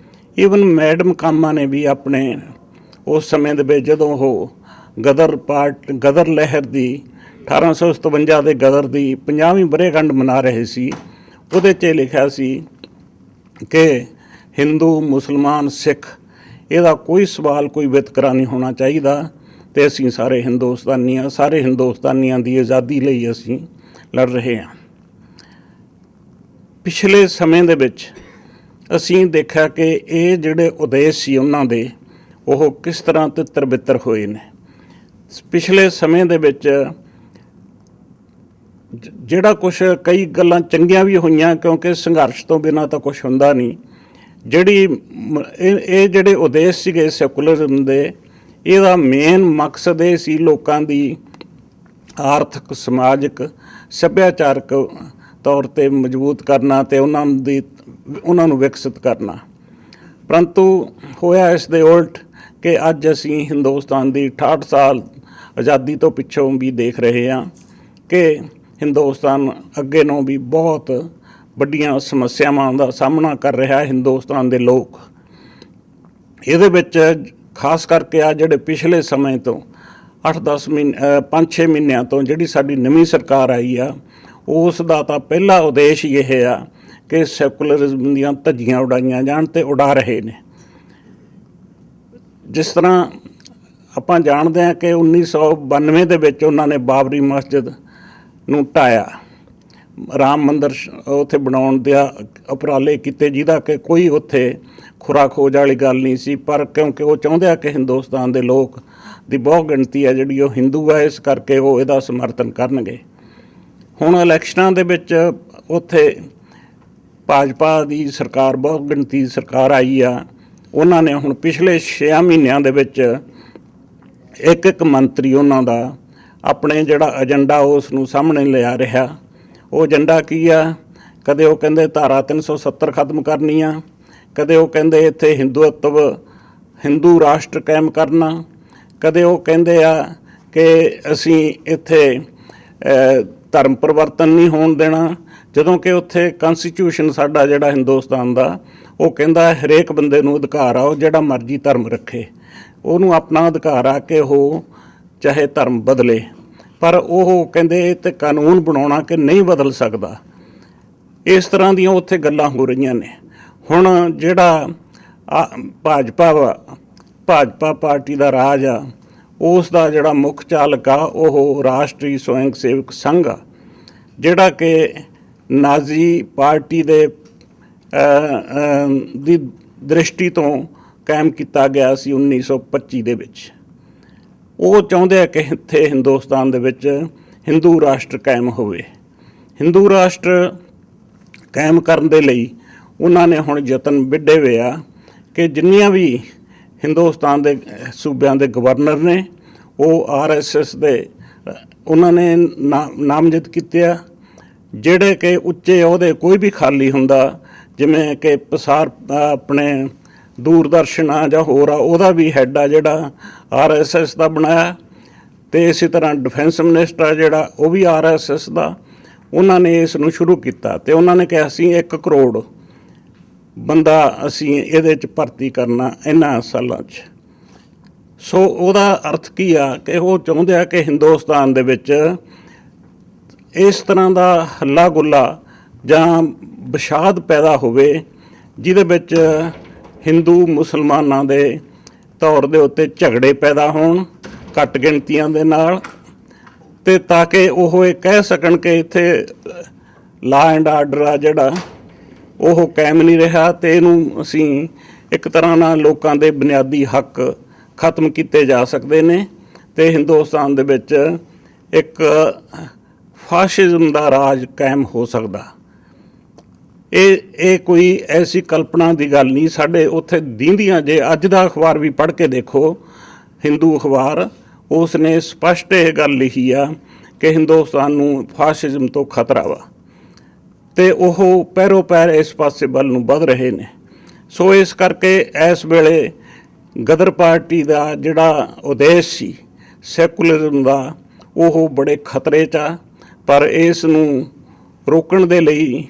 ਈਵਨ ਮੈਡਮ ਕਾਮਾ ਨੇ ਵੀ ਆਪਣੇ ਉਸ ਸਮੇਂ ਦੇ ਵਿੱਚ ਜਦੋਂ ਉਹ ਗਦਰ ਲਹਿਰ ਦੀ 1857 ਦੇ ਗਦਰ ਦੀ 50ਵੀਂ ਵਰ੍ਹੇਗੰਢ ਮਨਾ ਰਹੇ ਸੀ, ਉਹਦੇ 'ਚ ਲਿਖਿਆ ਸੀ ਕਿ ਹਿੰਦੂ, ਮੁਸਲਮਾਨ, ਸਿੱਖ ਇਹਦਾ ਕੋਈ ਸਵਾਲ, ਕੋਈ ਵਿਤਕਰਾ ਨਹੀਂ ਹੋਣਾ ਚਾਹੀਦਾ ਤੇ ਅਸੀਂ ਸਾਰੇ ਹਿੰਦੁਸਤਾਨੀਆਂ ਦੀ ਆਜ਼ਾਦੀ ਲਈ ਅਸੀਂ ਲੜ ਰਹੇ ਹਾਂ। ਪਿਛਲੇ ਸਮੇਂ ਦੇ ਵਿੱਚ ਅਸੀਂ ਦੇਖਿਆ ਕਿ ਇਹ ਜਿਹੜੇ ਉਦੇਸ਼ ਸੀ ਉਹਨਾਂ ਦੇ ਉਹ ਕਿਸ ਤਰ੍ਹਾਂ ਤਿੱਤਰ ਬਿੱਤਰ ਹੋਏ ਨੇ। ਪਿਛਲੇ ਸਮੇਂ ਦੇ ਵਿੱਚ ਜਿਹੜਾ ਕੁਛ ਕਈ ਗੱਲਾਂ ਚੰਗੀਆਂ ਵੀ ਹੋਈਆਂ, ਕਿਉਂਕਿ ਸੰਘਰਸ਼ ਤੋਂ ਬਿਨਾਂ ਤਾਂ ਕੁਛ ਹੁੰਦਾ ਨਹੀਂ। ਇਹ ਜਿਹੜੇ ਉਦੇਸ਼ ਸੀਗੇ ਸੈਕੂਲਰਿਜ਼ਮ ਦੇ, ਇਹਦਾ ਮੇਨ ਮਕਸਦ ਇਹ ਸੀ ਲੋਕਾਂ ਦੀ ਆਰਥਿਕ, ਸਮਾਜਿਕ, ਸੱਭਿਆਚਾਰਕ ਤੌਰ 'ਤੇ ਮਜ਼ਬੂਤ ਕਰਨਾ ਤੇ ਉਹਨਾਂ ਨੂੰ ਵਿਕਸਿਤ ਕਰਨਾ। ਪਰੰਤੂ ਹੋਇਆ ਇਸ ਦੇ ਉਲਟ ਕਿ ਅੱਜ ਅਸੀਂ ਹਿੰਦੁਸਤਾਨ ਦੀ 68 ਸਾਲ ਆਜ਼ਾਦੀ ਤੋਂ ਪਿੱਛੋਂ ਵੀ ਦੇਖ ਰਹੇ ਹਾਂ ਕਿ ਹਿੰਦੁਸਤਾਨ ਅੱਗੇ ਨੂੰ ਵੀ ਬਹੁਤ ਵੱਡੀਆਂ ਸਮੱਸਿਆਵਾਂ ਦਾ ਸਾਹਮਣਾ ਕਰ ਰਿਹਾ ਹੈ। ਹਿੰਦੁਸਤਾਨ ਦੇ ਲੋਕ ਇਹਦੇ ਵਿੱਚ ਖਾਸ ਕਰਕੇ ਆ ਜਿਹੜੇ ਪਿਛਲੇ ਸਮੇਂ ਤੋਂ 8-10 ਮਹੀਨੇ 5-6 ਮਹੀਨਿਆਂ ਤੋਂ ਜਿਹੜੀ ਸਾਡੀ ਨਵੀਂ ਸਰਕਾਰ ਆਈ ਆ, ਉਸ ਦਾ ਤਾਂ ਪਹਿਲਾ ਉਦੇਸ਼ ਹੀ ਇਹ ਆ ਕਿ ਸੈਕੂਲਰਿਜ਼ਮ ਦੀਆਂ ਧੱਜੀਆਂ ਉਡਾਈਆਂ ਜਾਣ ਤੇ ਉਡਾ ਰਹੇ ਨੇ। ਜਿਸ ਤਰ੍ਹਾਂ ਆਪਾਂ ਜਾਣਦੇ ਹਾਂ ਕਿ 1992 ਦੇ ਵਿੱਚ ਉਹਨਾਂ ਨੇ ਬਾਬਰੀ ਮਸਜਿਦ ਨੂੰ ਢਾਇਆ, ਰਾਮ ਮੰਦਰ ਉੱਥੇ ਬਣਾਉਣ ਦੇ ਉਪਰਾਲੇ ਕੀਤੇ ਜਿਹਦਾ ਕਿ ਕੋਈ ਉੱਥੇ ਖੁਰਾ ਖੋਜ ਵਾਲੀ ਗੱਲ ਨਹੀਂ ਸੀ। ਪਰ ਕਿਉਂਕਿ ਉਹ ਚਾਹੁੰਦੇ ਆ ਕਿ ਹਿੰਦੁਸਤਾਨ ਦੇ ਲੋਕ ਦੀ ਬਹੁਤ ਗਿਣਤੀ ਹੈ ਜਿਹੜੀ ਉਹ ਹਿੰਦੂ ਹੈ, ਇਸ ਕਰਕੇ ਉਹ ਇਹਦਾ ਸਮਰਥਨ ਕਰਨਗੇ। ਹੁਣ ਇਲੈਕਸ਼ਨਾਂ ਦੇ ਵਿੱਚ ਉੱਥੇ ਭਾਜਪਾ ਦੀ ਸਰਕਾਰ, ਬਹੁਤ ਗਿਣਤੀ ਸਰਕਾਰ ਆਈ ਆ, ਉਹਨਾਂ ਨੇ ਹੁਣ ਪਿਛਲੇ 6 ਮਹੀਨਿਆਂ ਦੇ ਵਿੱਚ ਇੱਕ ਮੰਤਰੀ ਉਹਨਾਂ ਦਾ ਆਪਣੇ ਜਿਹੜਾ ਏਜੰਡਾ ਉਸ ਨੂੰ ਸਾਹਮਣੇ ਲਿਆ ਰਿਹਾ। ਉਹ ਏਜੰਡਾ ਕੀ ਆ? ਕਦੇ ਉਹ ਕਹਿੰਦੇ ਧਾਰਾ 370 ਖਤਮ ਕਰਨੀ ਆ, ਕਦੇ ਉਹ ਕਹਿੰਦੇ ਇੱਥੇ ਹਿੰਦੂ ਰਾਸ਼ਟਰ ਕਾਇਮ ਕਰਨਾ, ਕਦੇ ਉਹ ਕਹਿੰਦੇ ਆ ਕਿ ਅਸੀਂ ਇੱਥੇ ਧਰਮ ਪਰਿਵਰਤਨ ਨਹੀਂ ਹੋਣ ਦੇਣਾ, ਜਦੋਂ ਕਿ ਉੱਥੇ ਕਨਸਟੀਟਿਊਸ਼ਨ ਸਾਡਾ ਜਿਹੜਾ ਹਿੰਦੁਸਤਾਨ ਦਾ ਉਹ ਕਹਿੰਦਾ ਹਰੇਕ ਬੰਦੇ ਨੂੰ ਅਧਿਕਾਰ ਆ ਉਹ ਜਿਹੜਾ ਮਰਜ਼ੀ ਧਰਮ ਰੱਖੇ, ਉਹਨੂੰ ਆਪਣਾ ਅਧਿਕਾਰ ਆ ਕਿ ਉਹ ਚਾਹੇ ਧਰਮ ਬਦਲੇ। ਪਰ ਉਹ ਕਹਿੰਦੇ ਇਹ 'ਤੇ ਕਾਨੂੰਨ ਬਣਾਉਣਾ ਕਿ ਨਹੀਂ ਬਦਲ ਸਕਦਾ। ਇਸ ਤਰ੍ਹਾਂ ਦੀਆਂ ਉੱਥੇ ਗੱਲਾਂ ਹੋ ਰਹੀਆਂ ਨੇ। ਹੁਣ ਜਿਹੜਾ ਭਾਜਪਾ ਪਾਰਟੀ ਦਾ ਰਾਜ ਆ, ਉਸ ਦਾ ਜਿਹੜਾ ਮੁੱਖ ਚਾਲਕ ਆ ਉਹ ਰਾਸ਼ਟਰੀ ਸਵੈਂ ਸੇਵਕ ਸੰਘ ਆ, ਜਿਹੜਾ ਕਿ ਨਾਜ਼ੀ ਪਾਰਟੀ ਦੀ ਦ੍ਰਿਸ਼ਟੀ ਤੋਂ ਕਾਇਮ ਕੀਤਾ ਗਿਆ ਸੀ 1925 ਦੇ ਵਿੱਚ। ਉਹ ਚਾਹੁੰਦੇ ਆ ਕਿ ਇੱਥੇ ਹਿੰਦੁਸਤਾਨ ਦੇ ਵਿੱਚ ਹਿੰਦੂ ਰਾਸ਼ਟਰ ਕਾਇਮ ਹੋਵੇ। ਹਿੰਦੂ ਰਾਸ਼ਟਰ ਕਾਇਮ ਕਰਨ ਦੇ ਲਈ ਉਹਨਾਂ ਨੇ ਹੁਣ ਯਤਨ ਵਿੱਢੇ ਹੋਏ ਆ ਕਿ ਜਿੰਨੀਆਂ ਵੀ ਹਿੰਦੁਸਤਾਨ ਦੇ ਸੂਬਿਆਂ ਦੇ ਗਵਰਨਰ ਨੇ ਉਹ RSS ਦੇ ਉਹਨਾਂ ਨੇ ਨਾਮਜ਼ਦ ਕੀਤੇ ਆ। ਜਿਹੜੇ ਕਿ ਉੱਚੇ ਅਹੁਦੇ ਕੋਈ ਵੀ ਖਾਲੀ ਹੁੰਦਾ, ਜਿਵੇਂ ਕਿ ਪ੍ਰਸਾਰ ਆਪਣੇ ਦੂਰਦਰਸ਼ਨ ਆ ਜਾਂ ਹੋਰ ਆ, ਉਹਦਾ ਵੀ ਹੈੱਡ ਆ ਜਿਹੜਾ RSS ਦਾ ਬਣਾਇਆ। ਅਤੇ ਇਸੇ ਤਰ੍ਹਾਂ ਡਿਫੈਂਸ ਮਿਨਿਸਟਰ ਆ ਜਿਹੜਾ ਉਹ ਵੀ RSS ਦਾ। ਉਹਨਾਂ ਨੇ ਇਸ ਨੂੰ ਸ਼ੁਰੂ ਕੀਤਾ ਅਤੇ ਉਹਨਾਂ ਨੇ ਕਿਹਾ ਅਸੀਂ 1 ਕਰੋੜ ਬੰਦਾ ਅਸੀਂ ਇਹਦੇ 'ਚ ਭਰਤੀ ਕਰਨਾ ਇਹਨਾਂ ਸਾਲਾਂ 'ਚ। ਸੋ ਉਹਦਾ ਅਰਥ ਕੀ ਆ ਕਿ ਉਹ ਚਾਹੁੰਦੇ ਆ ਕਿ ਹਿੰਦੁਸਤਾਨ ਦੇ ਵਿੱਚ ਇਸ ਤਰ੍ਹਾਂ ਦਾ ਹੱਲਾ ਗੁੱਲਾ ਜਾਂ ਵਿਸ਼ਾਦ ਪੈਦਾ ਹੋਵੇ ਜਿਹਦੇ ਵਿੱਚ ਹਿੰਦੂ ਮੁਸਲਮਾਨਾਂ ਦੇ ਤੌਰ ਦੇ ਉੱਤੇ ਝਗੜੇ ਪੈਦਾ ਹੋਣ ਘੱਟ ਗਿਣਤੀਆਂ ਦੇ ਨਾਲ, ਅਤੇ ਤਾਂ ਕਿ ਉਹ ਇਹ ਕਹਿ ਸਕਣ ਕਿ ਇੱਥੇ ਲਾ ਐਂਡ ਆਰਡਰ ਆ ਜਿਹੜਾ ਉਹ ਕਾਇਮ ਨਹੀਂ ਰਿਹਾ ਅਤੇ ਇਹਨੂੰ ਅਸੀਂ ਇੱਕ ਤਰ੍ਹਾਂ ਨਾਲ ਲੋਕਾਂ ਦੇ ਬੁਨਿਆਦੀ ਹੱਕ ਖਤਮ ਕੀਤੇ ਜਾ ਸਕਦੇ ਨੇ ਅਤੇ ਹਿੰਦੁਸਤਾਨ ਦੇ ਵਿੱਚ ਇੱਕ ਫਾਸ਼ਿਜ਼ਮ ਦਾ ਰਾਜ ਕਾਇਮ ਹੋ ਸਕਦਾ। ਇਹ ਕੋਈ ਐਸੀ ਕਲਪਨਾ ਦੀ ਗੱਲ ਨਹੀਂ। ਸਾਡੇ ਉੱਥੇ ਦੀਂਦੀਆਂ, ਜੇ ਅੱਜ ਦਾ ਅਖਬਾਰ ਵੀ ਪੜ੍ਹ ਕੇ ਦੇਖੋ, ਹਿੰਦੂ ਅਖਬਾਰ, ਉਸ ਨੇ ਸਪਸ਼ਟ ਇਹ ਗੱਲ ਲਿਖੀ ਆ ਕਿ ਹਿੰਦੁਸਤਾਨ ਨੂੰ ਫਾਸ਼ਿਜ਼ਮ ਤੋਂ ਖਤਰਾ ਵਾ ਅਤੇ ਉਹ ਪੈਰੋ ਪੈਰ ਇਸ ਪਾਸੇ ਵੱਲ ਨੂੰ ਵੱਧ ਰਹੇ ਨੇ। ਸੋ ਇਸ ਕਰਕੇ ਇਸ ਵੇਲੇ ਗਦਰ ਪਾਰਟੀ ਦਾ ਜਿਹੜਾ ਉਦੇਸ਼ ਸੀ ਸੈਕੂਲਰਿਜ਼ਮ ਦਾ, ਉਹ ਬੜੇ ਖਤਰੇ 'ਚ ਆ। ਪਰ ਇਸ ਨੂੰ ਰੋਕਣ ਦੇ ਲਈ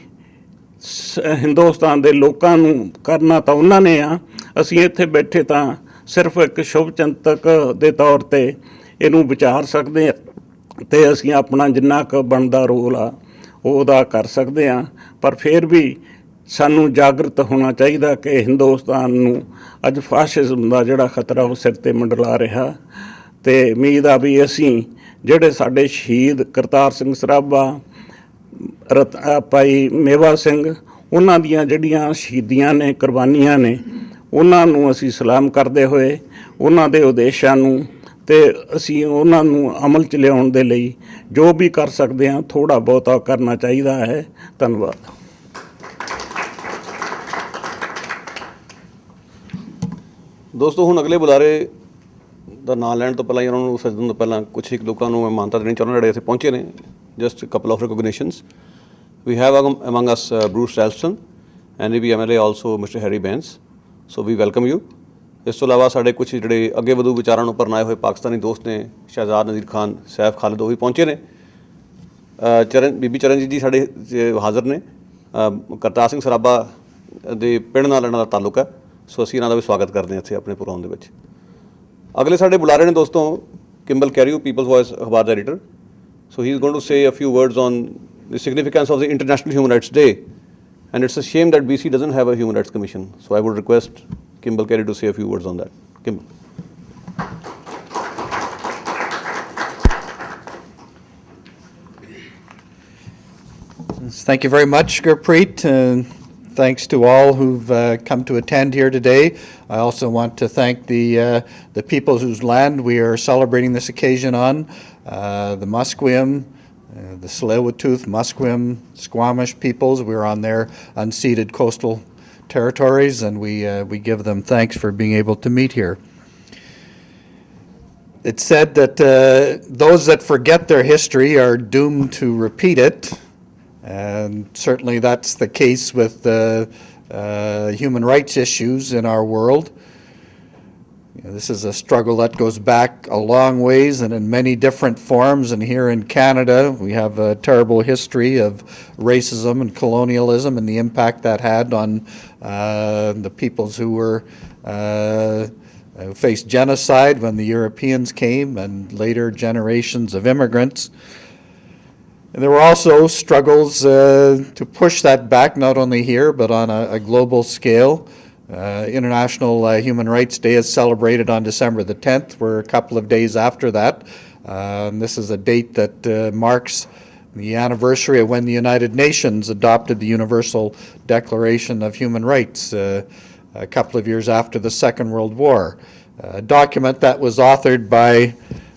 ਹਿੰਦੁਸਤਾਨ ਦੇ ਲੋਕਾਂ ਨੂੰ ਕਰਨਾ ਤਾਂ ਉਹਨਾਂ ਨੇ ਆ। ਅਸੀਂ ਇੱਥੇ ਬੈਠੇ ਤਾਂ ਸਿਰਫ ਇੱਕ ਸ਼ੁਭ ਚਿੰਤਕ ਦੇ ਤੌਰ 'ਤੇ ਇਹਨੂੰ ਵਿਚਾਰ ਸਕਦੇ ਹਾਂ ਅਤੇ ਅਸੀਂ ਆਪਣਾ ਜਿੰਨਾ ਕੁ ਬਣਦਾ ਰੋਲ ਆ ਉਹ ਅਦਾ ਕਰ ਸਕਦੇ ਹਾਂ। ਪਰ ਫਿਰ ਵੀ ਸਾਨੂੰ ਜਾਗਰਤ ਹੋਣਾ ਚਾਹੀਦਾ ਕਿ ਹਿੰਦੁਸਤਾਨ ਨੂੰ ਅੱਜ ਫਾਸ਼ਿਜ਼ਮ ਦਾ ਜਿਹੜਾ ਖਤਰਾ ਉਹ ਸਿਰ 'ਤੇ ਮੰਡਲਾ ਰਿਹਾ। ਅਤੇ ਉਮੀਦ ਆ ਵੀ ਅਸੀਂ ਜਿਹੜੇ ਸਾਡੇ ਸ਼ਹੀਦ ਕਰਤਾਰ ਸਿੰਘ ਸਰਾਭਾ, ਭਾਈ ਮੇਵਾ ਸਿੰਘ, ਉਹਨਾਂ ਦੀਆਂ ਜਿਹੜੀਆਂ ਸ਼ਹੀਦੀਆਂ ਨੇ, ਕੁਰਬਾਨੀਆਂ ਨੇ, ਉਹਨਾਂ ਨੂੰ ਅਸੀਂ ਸਲਾਮ ਕਰਦੇ ਹੋਏ ਉਹਨਾਂ ਦੇ ਉਦੇਸ਼ਾਂ ਨੂੰ ਅਤੇ ਅਸੀਂ ਉਹਨਾਂ ਨੂੰ ਅਮਲ 'ਚ ਲਿਆਉਣ ਦੇ ਲਈ ਜੋ ਵੀ ਕਰ ਸਕਦੇ ਹਾਂ ਥੋੜ੍ਹਾ ਬਹੁਤਾ ਕਰਨਾ ਚਾਹੀਦਾ ਹੈ। ਧੰਨਵਾਦ। ਦੋਸਤੋ, ਹੁਣ ਅਗਲੇ ਬੁਲਾਰੇ ਦਾ ਨਾਂ ਲੈਣ ਤੋਂ ਪਹਿਲਾਂ, ਉਹਨਾਂ ਨੂੰ ਸੱਦਣ ਤੋਂ ਪਹਿਲਾਂ ਕੁਛ ਇੱਕ ਲੋਕਾਂ ਨੂੰ ਮੈਂ ਮਾਨਤਾ ਦੇਣੀ ਚਾਹੁੰਦਾ ਜਿਹੜੇ ਇੱਥੇ ਪਹੁੰਚੇ ਨੇ। Just couple of recognitions. We have among us Bruce Ralston, NEP MLA, also Mr. Harry Bains. So we welcome you. ਇਸ ਤੋਂ ਇਲਾਵਾ ਸਾਡੇ ਕੁਛ ਜਿਹੜੇ ਅੱਗੇ ਵਧੂ ਵਿਚਾਰਾਂ ਨੂੰ ਪਰਨਾਏ ਹੋਏ ਪਾਕਿਸਤਾਨੀ ਦੋਸਤ ਨੇ, ਸ਼ਹਿਜ਼ਾਦ ਨਜ਼ੀਰ ਖਾਨ, ਸੈਫ ਖਾਲਿਦ, ਉਹ ਵੀ ਪਹੁੰਚੇ ਨੇ। ਬੀਬੀ ਚਰਨਜੀਤ ਜੀ ਸਾਡੇ ਹਾਜ਼ਰ ਨੇ। ਕਰਤਾਰ ਸਿੰਘ ਸਰਾਭਾ ਦੇ ਪਿੰਡ ਨਾਲ ਇਹਨਾਂ ਦਾ ਤਾਲੁਕ ਹੈ, ਸੋ ਅਸੀਂ ਇਹਨਾਂ ਦਾ ਵੀ ਸਵਾਗਤ ਕਰਦੇ ਹਾਂ ਇੱਥੇ ਆਪਣੇ ਪ੍ਰੋਗਰਾਮ ਦੇ ਵਿੱਚ। ਅਗਲੇ ਸਾਡੇ ਬੁਲਾਰੇ ਨੇ ਦੋਸਤੋ ਕਿੰਬਲ ਕੈਰੀਓ, ਪੀਪਲਸ ਵੌਇਸ ਅਖਬਾਰ ਦਾ editor. So he is going to say a few words on the significance of the International Human Rights Day, and it's a shame that BC doesn't have a Human Rights Commission. So I would request Kimball Carey to say a few words on that. Kimball. Thank you very much, Gurpreet. Thanks to all who've come to attend here today. I also want to thank the people whose land we are celebrating this occasion on, the Musqueam, the Tsleil-Waututh, Musqueam, Squamish peoples. We're on their unceded coastal territories, and we give them thanks for being able to meet here. It's said that those that forget their history are doomed to repeat it, and certainly that's the case with human rights issues in our world. This is a struggle that goes back a long ways and in many different forms, and here in Canada we have a terrible history of racism and colonialism and the impact that had on the peoples who faced genocide when the Europeans came, and later generations of immigrants. And there were also struggles to push that back, not only here but on a global scale. International Human Rights Day is celebrated on December the 10th. We're a couple of days after that. This is a date that marks the anniversary of when the United Nations adopted the Universal Declaration of Human Rights a couple of years after the Second World War. A document that was authored by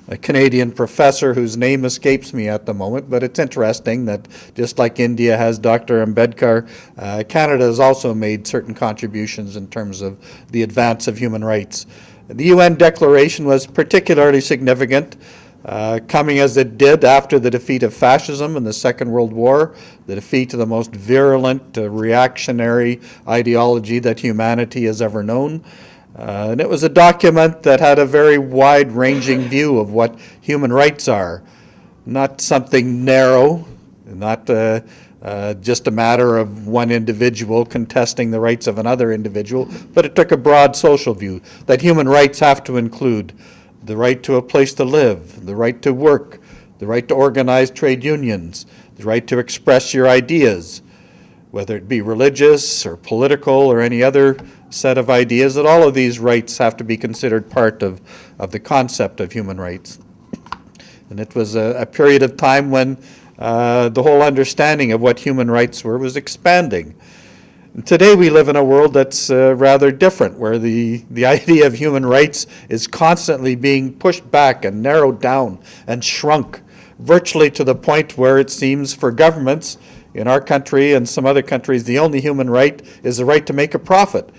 a Canadian professor whose name escapes me at the moment, but it's interesting that just like India has Dr. Ambedkar, Canada has also made certain contributions in terms of the advance of human rights. The UN Declaration was particularly significant, coming as it did after the defeat of fascism in the Second World War, the defeat of the most virulent reactionary ideology that humanity has ever known. And it was a document that had a very wide-ranging view of what human rights are, not something narrow, not just a matter of one individual contesting the rights of another individual, but it took a broad social view that human rights have to include the right to a place to live, the right to work, the right to organize trade unions, the right to express your ideas, whether it be religious or political or any other set of ideas, that all of these rights have to be considered part of the concept of human rights. And it was a period of time when the whole understanding of what human rights were was expanding. And today we live in a world that's rather different, where the idea of human rights is constantly being pushed back and narrowed down and shrunk, virtually to the point where it seems for governments in our country and some other countries, the only human right is the right to make a profit.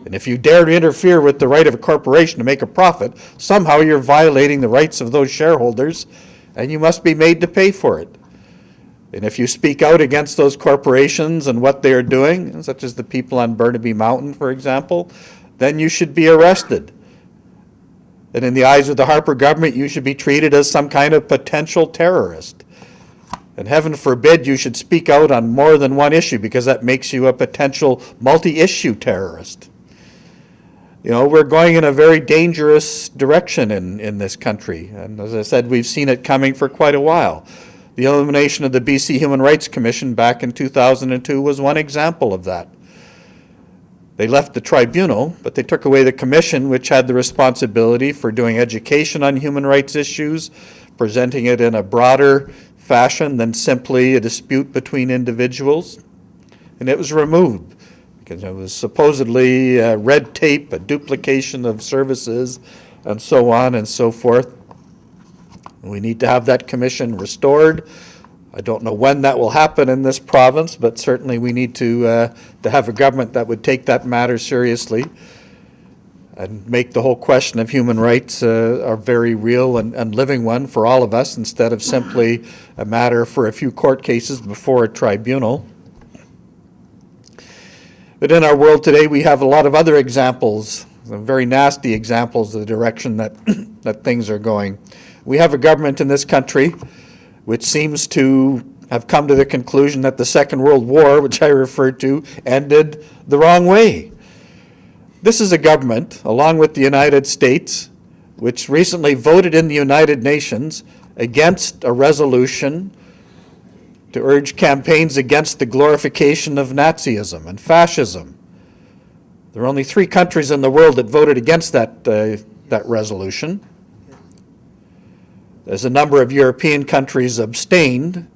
And if you dare to interfere with the right of a corporation to make a profit, somehow you're violating the rights of those shareholders, and you must be made to pay for it. And if you speak out against those corporations and what they are doing, such as the people on Burnaby Mountain, for example, then you should be arrested. And in the eyes of the Harper government, you should be treated as some kind of potential terrorist. And heaven forbid you should speak out on more than one issue, because that makes you a potential multi-issue terrorist. You know, we're going in a very dangerous direction in this country. And as I said, we've seen it coming for quite a while. The elimination of the BC Human Rights Commission back in 2002 was one example of that. They left the tribunal, but they took away the commission, which had the responsibility for doing education on human rights issues, presenting it in a broader fashion than simply a dispute between individuals. And it was removed because it was supposedly red tape, a duplication of services, and so on and so forth. We need to have that commission restored. I don't know when that will happen in this province, but certainly we need to have a government that would take that matter seriously and make the whole question of human rights a very real and living one for all of us, instead of simply a matter for a few court cases before a tribunal. But in our world today, we have a lot of other examples, some very nasty examples of the direction that, that things are going. We have a government in this country which seems to have come to the conclusion that the Second World War, which I referred to, ended the wrong way. This is a government, along with the United States, which recently voted in the United Nations against a resolution to urge campaigns against the glorification of Nazism and fascism. There are only 3 countries in the world that voted against that resolution. There's a number of European countries abstained.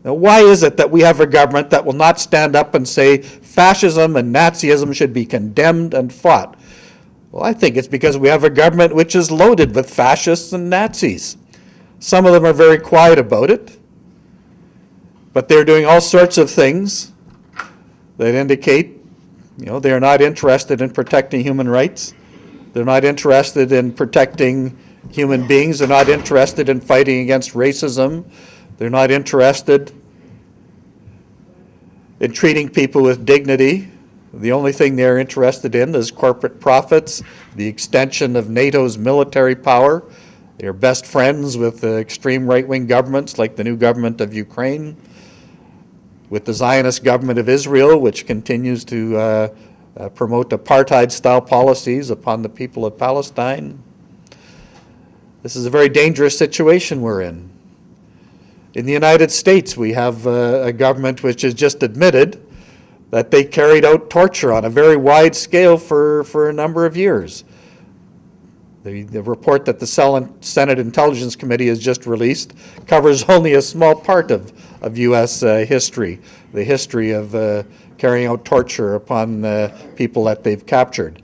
Now, why is it that we have a government that will not stand up and say fascism and Nazism should be condemned and fought? Well, I think it's because we have a government which is loaded with fascists and Nazis. Some of them are very quiet about it, but they're doing all sorts of things that indicate, they are not interested in protecting human rights. They're not interested in protecting human beings. They're not interested in fighting against racism. They're not interested in treating people with dignity. The only thing they're interested in is corporate profits, the extension of NATO's military power. They're best friends with extreme right-wing governments like the new government of Ukraine, with the Zionist government of Israel, which continues to promote apartheid-style policies upon the people of Palestine. This is a very dangerous situation we're in. In the United States, we have a government which has just admitted that they carried out torture on a very wide scale for a number of years. The report that the Senate Intelligence Committee has just released covers only a small part of U.S. history, the history of carrying out torture upon people that they've captured.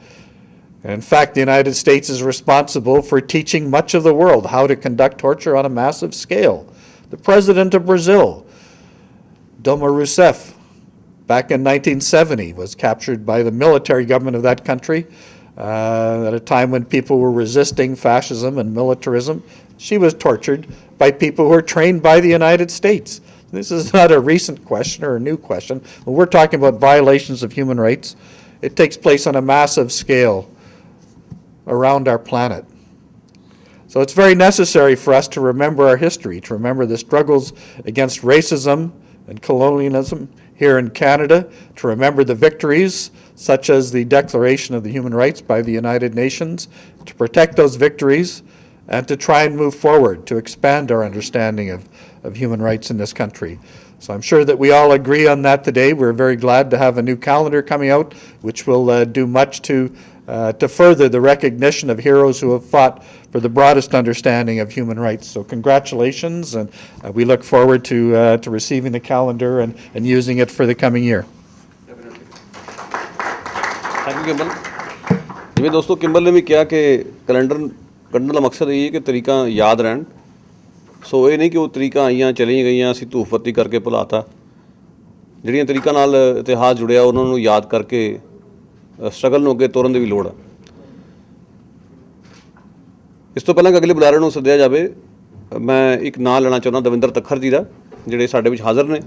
And in fact, the United States is responsible for teaching much of the world how to conduct torture on a massive scale. The president of Brazil, Dilma Rousseff, back in 1970, was captured by the military government of that country at a time when people were resisting fascism and militarism. She was tortured by people who were trained by the United States. This is not a recent question or a new question. When we're talking about violations of human rights, it takes place on a massive scale around our planet. So it's very necessary for us to remember our history, to remember the struggles against racism and colonialism here in Canada, to remember the victories, such as the Declaration of the Human Rights by the United Nations, to protect those victories, and to try and move forward, to expand our understanding of human rights in this country. So I'm sure that we all agree on that today. We're very glad to have a new calendar coming out, which will do much to further the recognition of heroes who have fought for the broadest understanding of human rights. So congratulations, and we look forward to receiving the calendar and using it for the coming year. Thank you Kimble. ਜਿਵੇਂ ਦੋਸਤੋ ਕਿੰਬਲ ਨੇ ਵੀ ਕਿਹਾ ਕਿ ਕੈਲੰਡਰ ਕੱਢਣ ਦਾ ਮਕਸਦ ਇਹ ਹੈ ਕਿ ਤਰੀਕਾਂ ਯਾਦ ਰਹਿਣ। ਸੋ ਇਹ ਨਹੀਂ ਕਿ ਉਹ ਤਰੀਕਾਂ ਆਈਆਂ ਚਲੀਆਂ ਗਈਆਂ ਅਸੀਂ ਧੂਫ ਬੱਤੀ ਕਰਕੇ ਭੁਲਾਤਾ। ਜਿਹੜੀਆਂ ਤਰੀਕਾਂ ਨਾਲ ਇਤਿਹਾਸ ਜੁੜਿਆ ਉਹਨਾਂ ਨੂੰ ਯਾਦ ਕਰਕੇ ਸਟਰਗਲ ਨੂੰ ਅੱਗੇ ਤੋਰਨ ਦੀ ਵੀ ਲੋੜ ਆ। ਇਸ ਤੋਂ ਪਹਿਲਾਂ ਕਿ ਅਗਲੇ ਬੁਲਾਰੇ ਨੂੰ ਸੱਦਿਆ ਜਾਵੇ, ਮੈਂ ਇੱਕ ਨਾਂ ਲੈਣਾ ਚਾਹੁੰਦਾ ਦਵਿੰਦਰ ਤੱਖਰ ਜੀ ਦਾ, ਜਿਹੜੇ ਸਾਡੇ ਵਿੱਚ ਹਾਜ਼ਰ ਨੇ।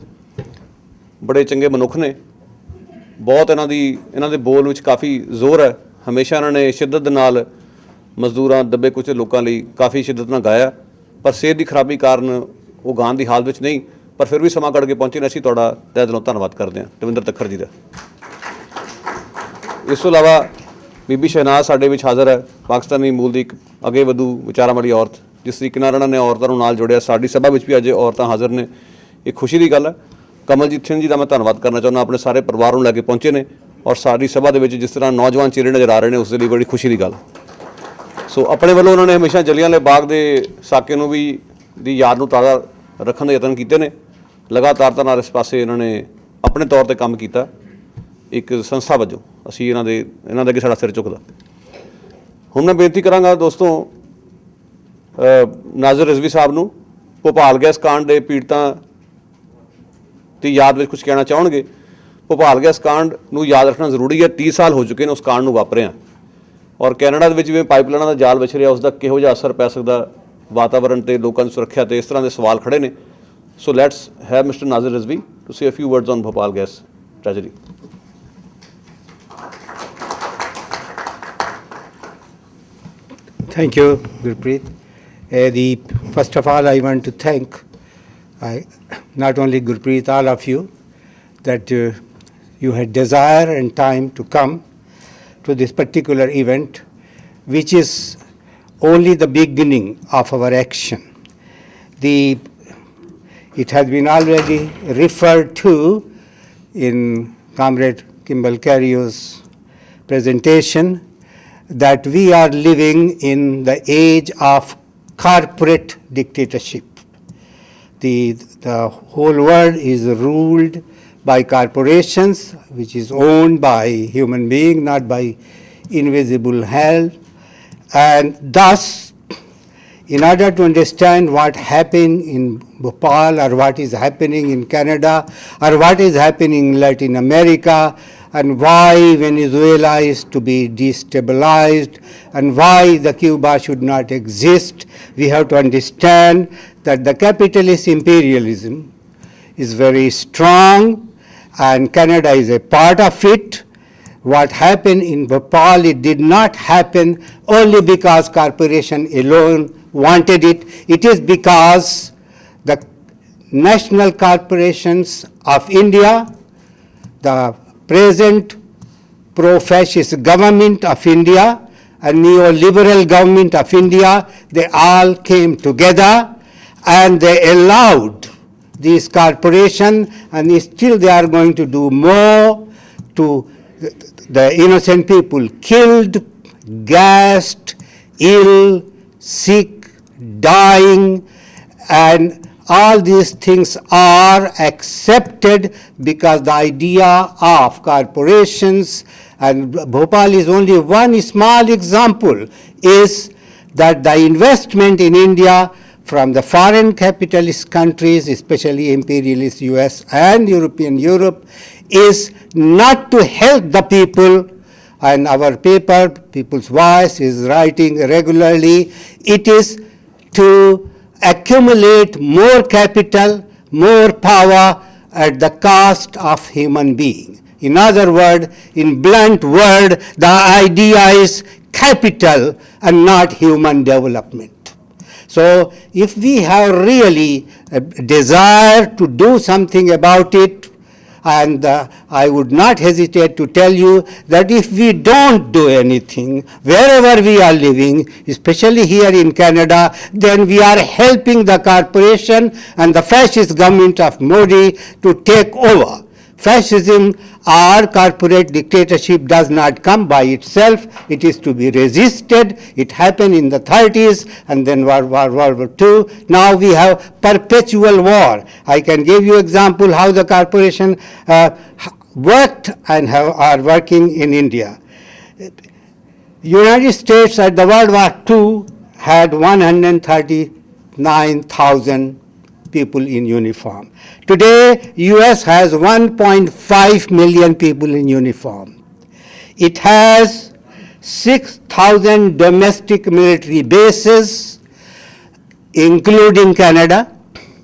ਬੜੇ ਚੰਗੇ ਮਨੁੱਖ ਨੇ, ਬਹੁਤ ਇਹਨਾਂ ਦੇ ਬੋਲ ਵਿੱਚ ਕਾਫੀ ਜ਼ੋਰ ਹੈ। ਹਮੇਸ਼ਾ ਇਹਨਾਂ ਨੇ ਸ਼ਿੱਦਤ ਦੇ ਨਾਲ ਮਜ਼ਦੂਰਾਂ, ਦੱਬੇ ਕੁਚਲੇ ਲੋਕਾਂ ਲਈ ਕਾਫੀ ਸ਼ਿੱਦਤ ਨਾਲ ਗਾਇਆ, ਪਰ ਸਿਹਤ ਦੀ ਖਰਾਬੀ ਕਾਰਨ ਉਹ ਗਾਉਣ ਦੀ ਹਾਲਤ ਵਿੱਚ ਨਹੀਂ, ਪਰ ਫਿਰ ਵੀ ਸਮਾਂ ਕੱਢ ਕੇ ਪਹੁੰਚੇ ਨੇ। ਅਸੀਂ ਤੁਹਾਡਾ ਤਹਿ ਦਿਲੋਂ ਧੰਨਵਾਦ ਕਰਦੇ ਹਾਂ ਦਵਿੰਦਰ ਤੱਖਰ ਜੀ ਦਾ। ਇਸ ਤੋਂ ਇਲਾਵਾ ਬੀਬੀ ਸ਼ਹਿਨਾਜ਼ ਸਾਡੇ ਵਿੱਚ ਹਾਜ਼ਰ ਹੈ, ਪਾਕਿਸਤਾਨੀ ਮੂਲ ਦੀ ਇੱਕ ਅੱਗੇ ਵਧੂ ਵਿਚਾਰਾਂ ਵਾਲੀ ਔਰਤ। ਜਿਸ ਤਰੀਕੇ ਨਾਲ ਇਹਨਾਂ ਨੇ ਔਰਤਾਂ ਨੂੰ ਨਾਲ ਜੋੜਿਆ, ਸਾਡੀ ਸਭਾ ਵਿੱਚ ਵੀ ਅੱਜ ਔਰਤਾਂ ਹਾਜ਼ਰ ਨੇ, ਇਹ ਖੁਸ਼ੀ ਦੀ ਗੱਲ ਹੈ। ਕਮਲਜੀਤ ਸਿੰਘ ਜੀ ਦਾ ਮੈਂ ਧੰਨਵਾਦ ਕਰਨਾ ਚਾਹੁੰਦਾ, ਆਪਣੇ ਸਾਰੇ ਪਰਿਵਾਰ ਨੂੰ ਲੈ ਕੇ ਪਹੁੰਚੇ ਨੇ ਔਰ ਸਾਡੀ ਸਭਾ ਦੇ ਵਿੱਚ ਜਿਸ ਤਰ੍ਹਾਂ ਨੌਜਵਾਨ ਚਿਹਰੇ ਨਜ਼ਰ ਆ ਰਹੇ ਨੇ, ਉਸ ਦੇ ਲਈ ਬੜੀ ਖੁਸ਼ੀ ਦੀ ਗੱਲ। ਸੋ ਆਪਣੇ ਵੱਲੋਂ ਉਹਨਾਂ ਨੇ ਹਮੇਸ਼ਾ ਜਲਿਆਂਵਾਲੇ ਬਾਗ ਦੇ ਸਾਕੇ ਨੂੰ ਵੀ ਦੀ ਯਾਦ ਨੂੰ ਤਾਜ਼ਾ ਰੱਖਣ ਦੇ ਯਤਨ ਕੀਤੇ ਨੇ। ਲਗਾਤਾਰ ਨਾਲ ਇਸ ਪਾਸੇ ਇਹਨਾਂ ਨੇ ਆਪਣੇ ਤੌਰ 'ਤੇ ਕੰਮ ਕੀਤਾ। ਇੱਕ ਸੰਸਥਾ ਵਜੋਂ ਅਸੀਂ ਇਹਨਾਂ ਦੇ ਅੱਗੇ ਸਾਡਾ ਸਿਰ ਝੁਕਦਾ। ਹੁਣ ਮੈਂ ਬੇਨਤੀ ਕਰਾਂਗਾ ਦੋਸਤੋ ਨਾਜ਼ਰ ਰਿਜ਼ਵੀ ਸਾਹਿਬ ਨੂੰ, ਭੋਪਾਲ ਗੈਸ ਕਾਂਡ ਦੇ ਪੀੜਤਾਂ ਦੀ ਯਾਦ ਵਿੱਚ ਕੁਝ ਕਹਿਣਾ ਚਾਹਣਗੇ। ਭੋਪਾਲ ਗੈਸ ਕਾਂਡ ਨੂੰ ਯਾਦ ਰੱਖਣਾ ਜ਼ਰੂਰੀ ਹੈ। 30 ਸਾਲ ਹੋ ਚੁੱਕੇ ਨੇ ਉਸ ਕਾਂਡ ਨੂੰ ਵਾਪਰਿਆਂ, ਔਰ ਕੈਨੇਡਾ ਦੇ ਵਿੱਚ ਜਿਵੇਂ ਪਾਈਪਲਾਈਨਾਂ ਦਾ ਜਾਲ ਵਿਛ ਰਿਹਾ, ਉਸ ਦਾ ਕਿਹੋ ਜਿਹਾ ਅਸਰ ਪੈ ਸਕਦਾ ਵਾਤਾਵਰਣ ਤੇ ਲੋਕਾਂ ਦੀ ਸੁਰੱਖਿਆ ਤੇ, ਇਸ ਤਰ੍ਹਾਂ ਦੇ ਸਵਾਲ ਖੜੇ ਨੇ। So let's have mister Nazar Rizvi to say a few words on Bhopal gas tragedy. Thank you, Gurpreet. First of all, I want to thank not only Gurpreet, all of you, that you had desire and time to come to this particular event, which is only the beginning of our action. It has been already referred to in Comrade Kimball Carrio's presentation that we are living in the age of corporate dictatorship. The whole world is ruled by corporations, which is owned by human beings, not by invisible hell. And thus, in order to understand what happened in Bhopal, or what is happening in Canada, or what is happening in Latin America, and why Venezuela is to be destabilized, and why the Cuba should not exist, we have to understand that the capitalist imperialism is very strong, and Canada is a part of it. What happened in Bhopal, it did not happen only because corporation alone wanted it. It is because the national corporations of India, the present pro-fascist government of India and neoliberal government of India, they all came together and they allowed these corporations, and still they are going to do more to the innocent people killed, gassed, ill, sick, dying, and all these things are accepted because the idea of corporations and Bhopal is only one small example, is that the investment in India from the foreign capitalist countries, especially imperialist US and European Europe, is not to help the people, and our paper, People's Voice, is writing regularly, it is to accumulate more capital, more power at the cost of human being. In other words, in blunt word, the idea is capital and not human development. So if we have really a desire to do something about it, and I would not hesitate to tell you that if we don't do anything, wherever we are living, especially here in Canada, then we are helping the corporation and the fascist government of Modi to take over. Fascism or corporate dictatorship does not come by itself. It is to be resisted. It happened in the 30s and then World War II. Now we have perpetual war. I can give you example how the corporation worked and are working in India. United States at the World War II had 139,000 people in uniform. Today, US has 1.5 million people in uniform. It has 6,000 domestic military bases, including Canada,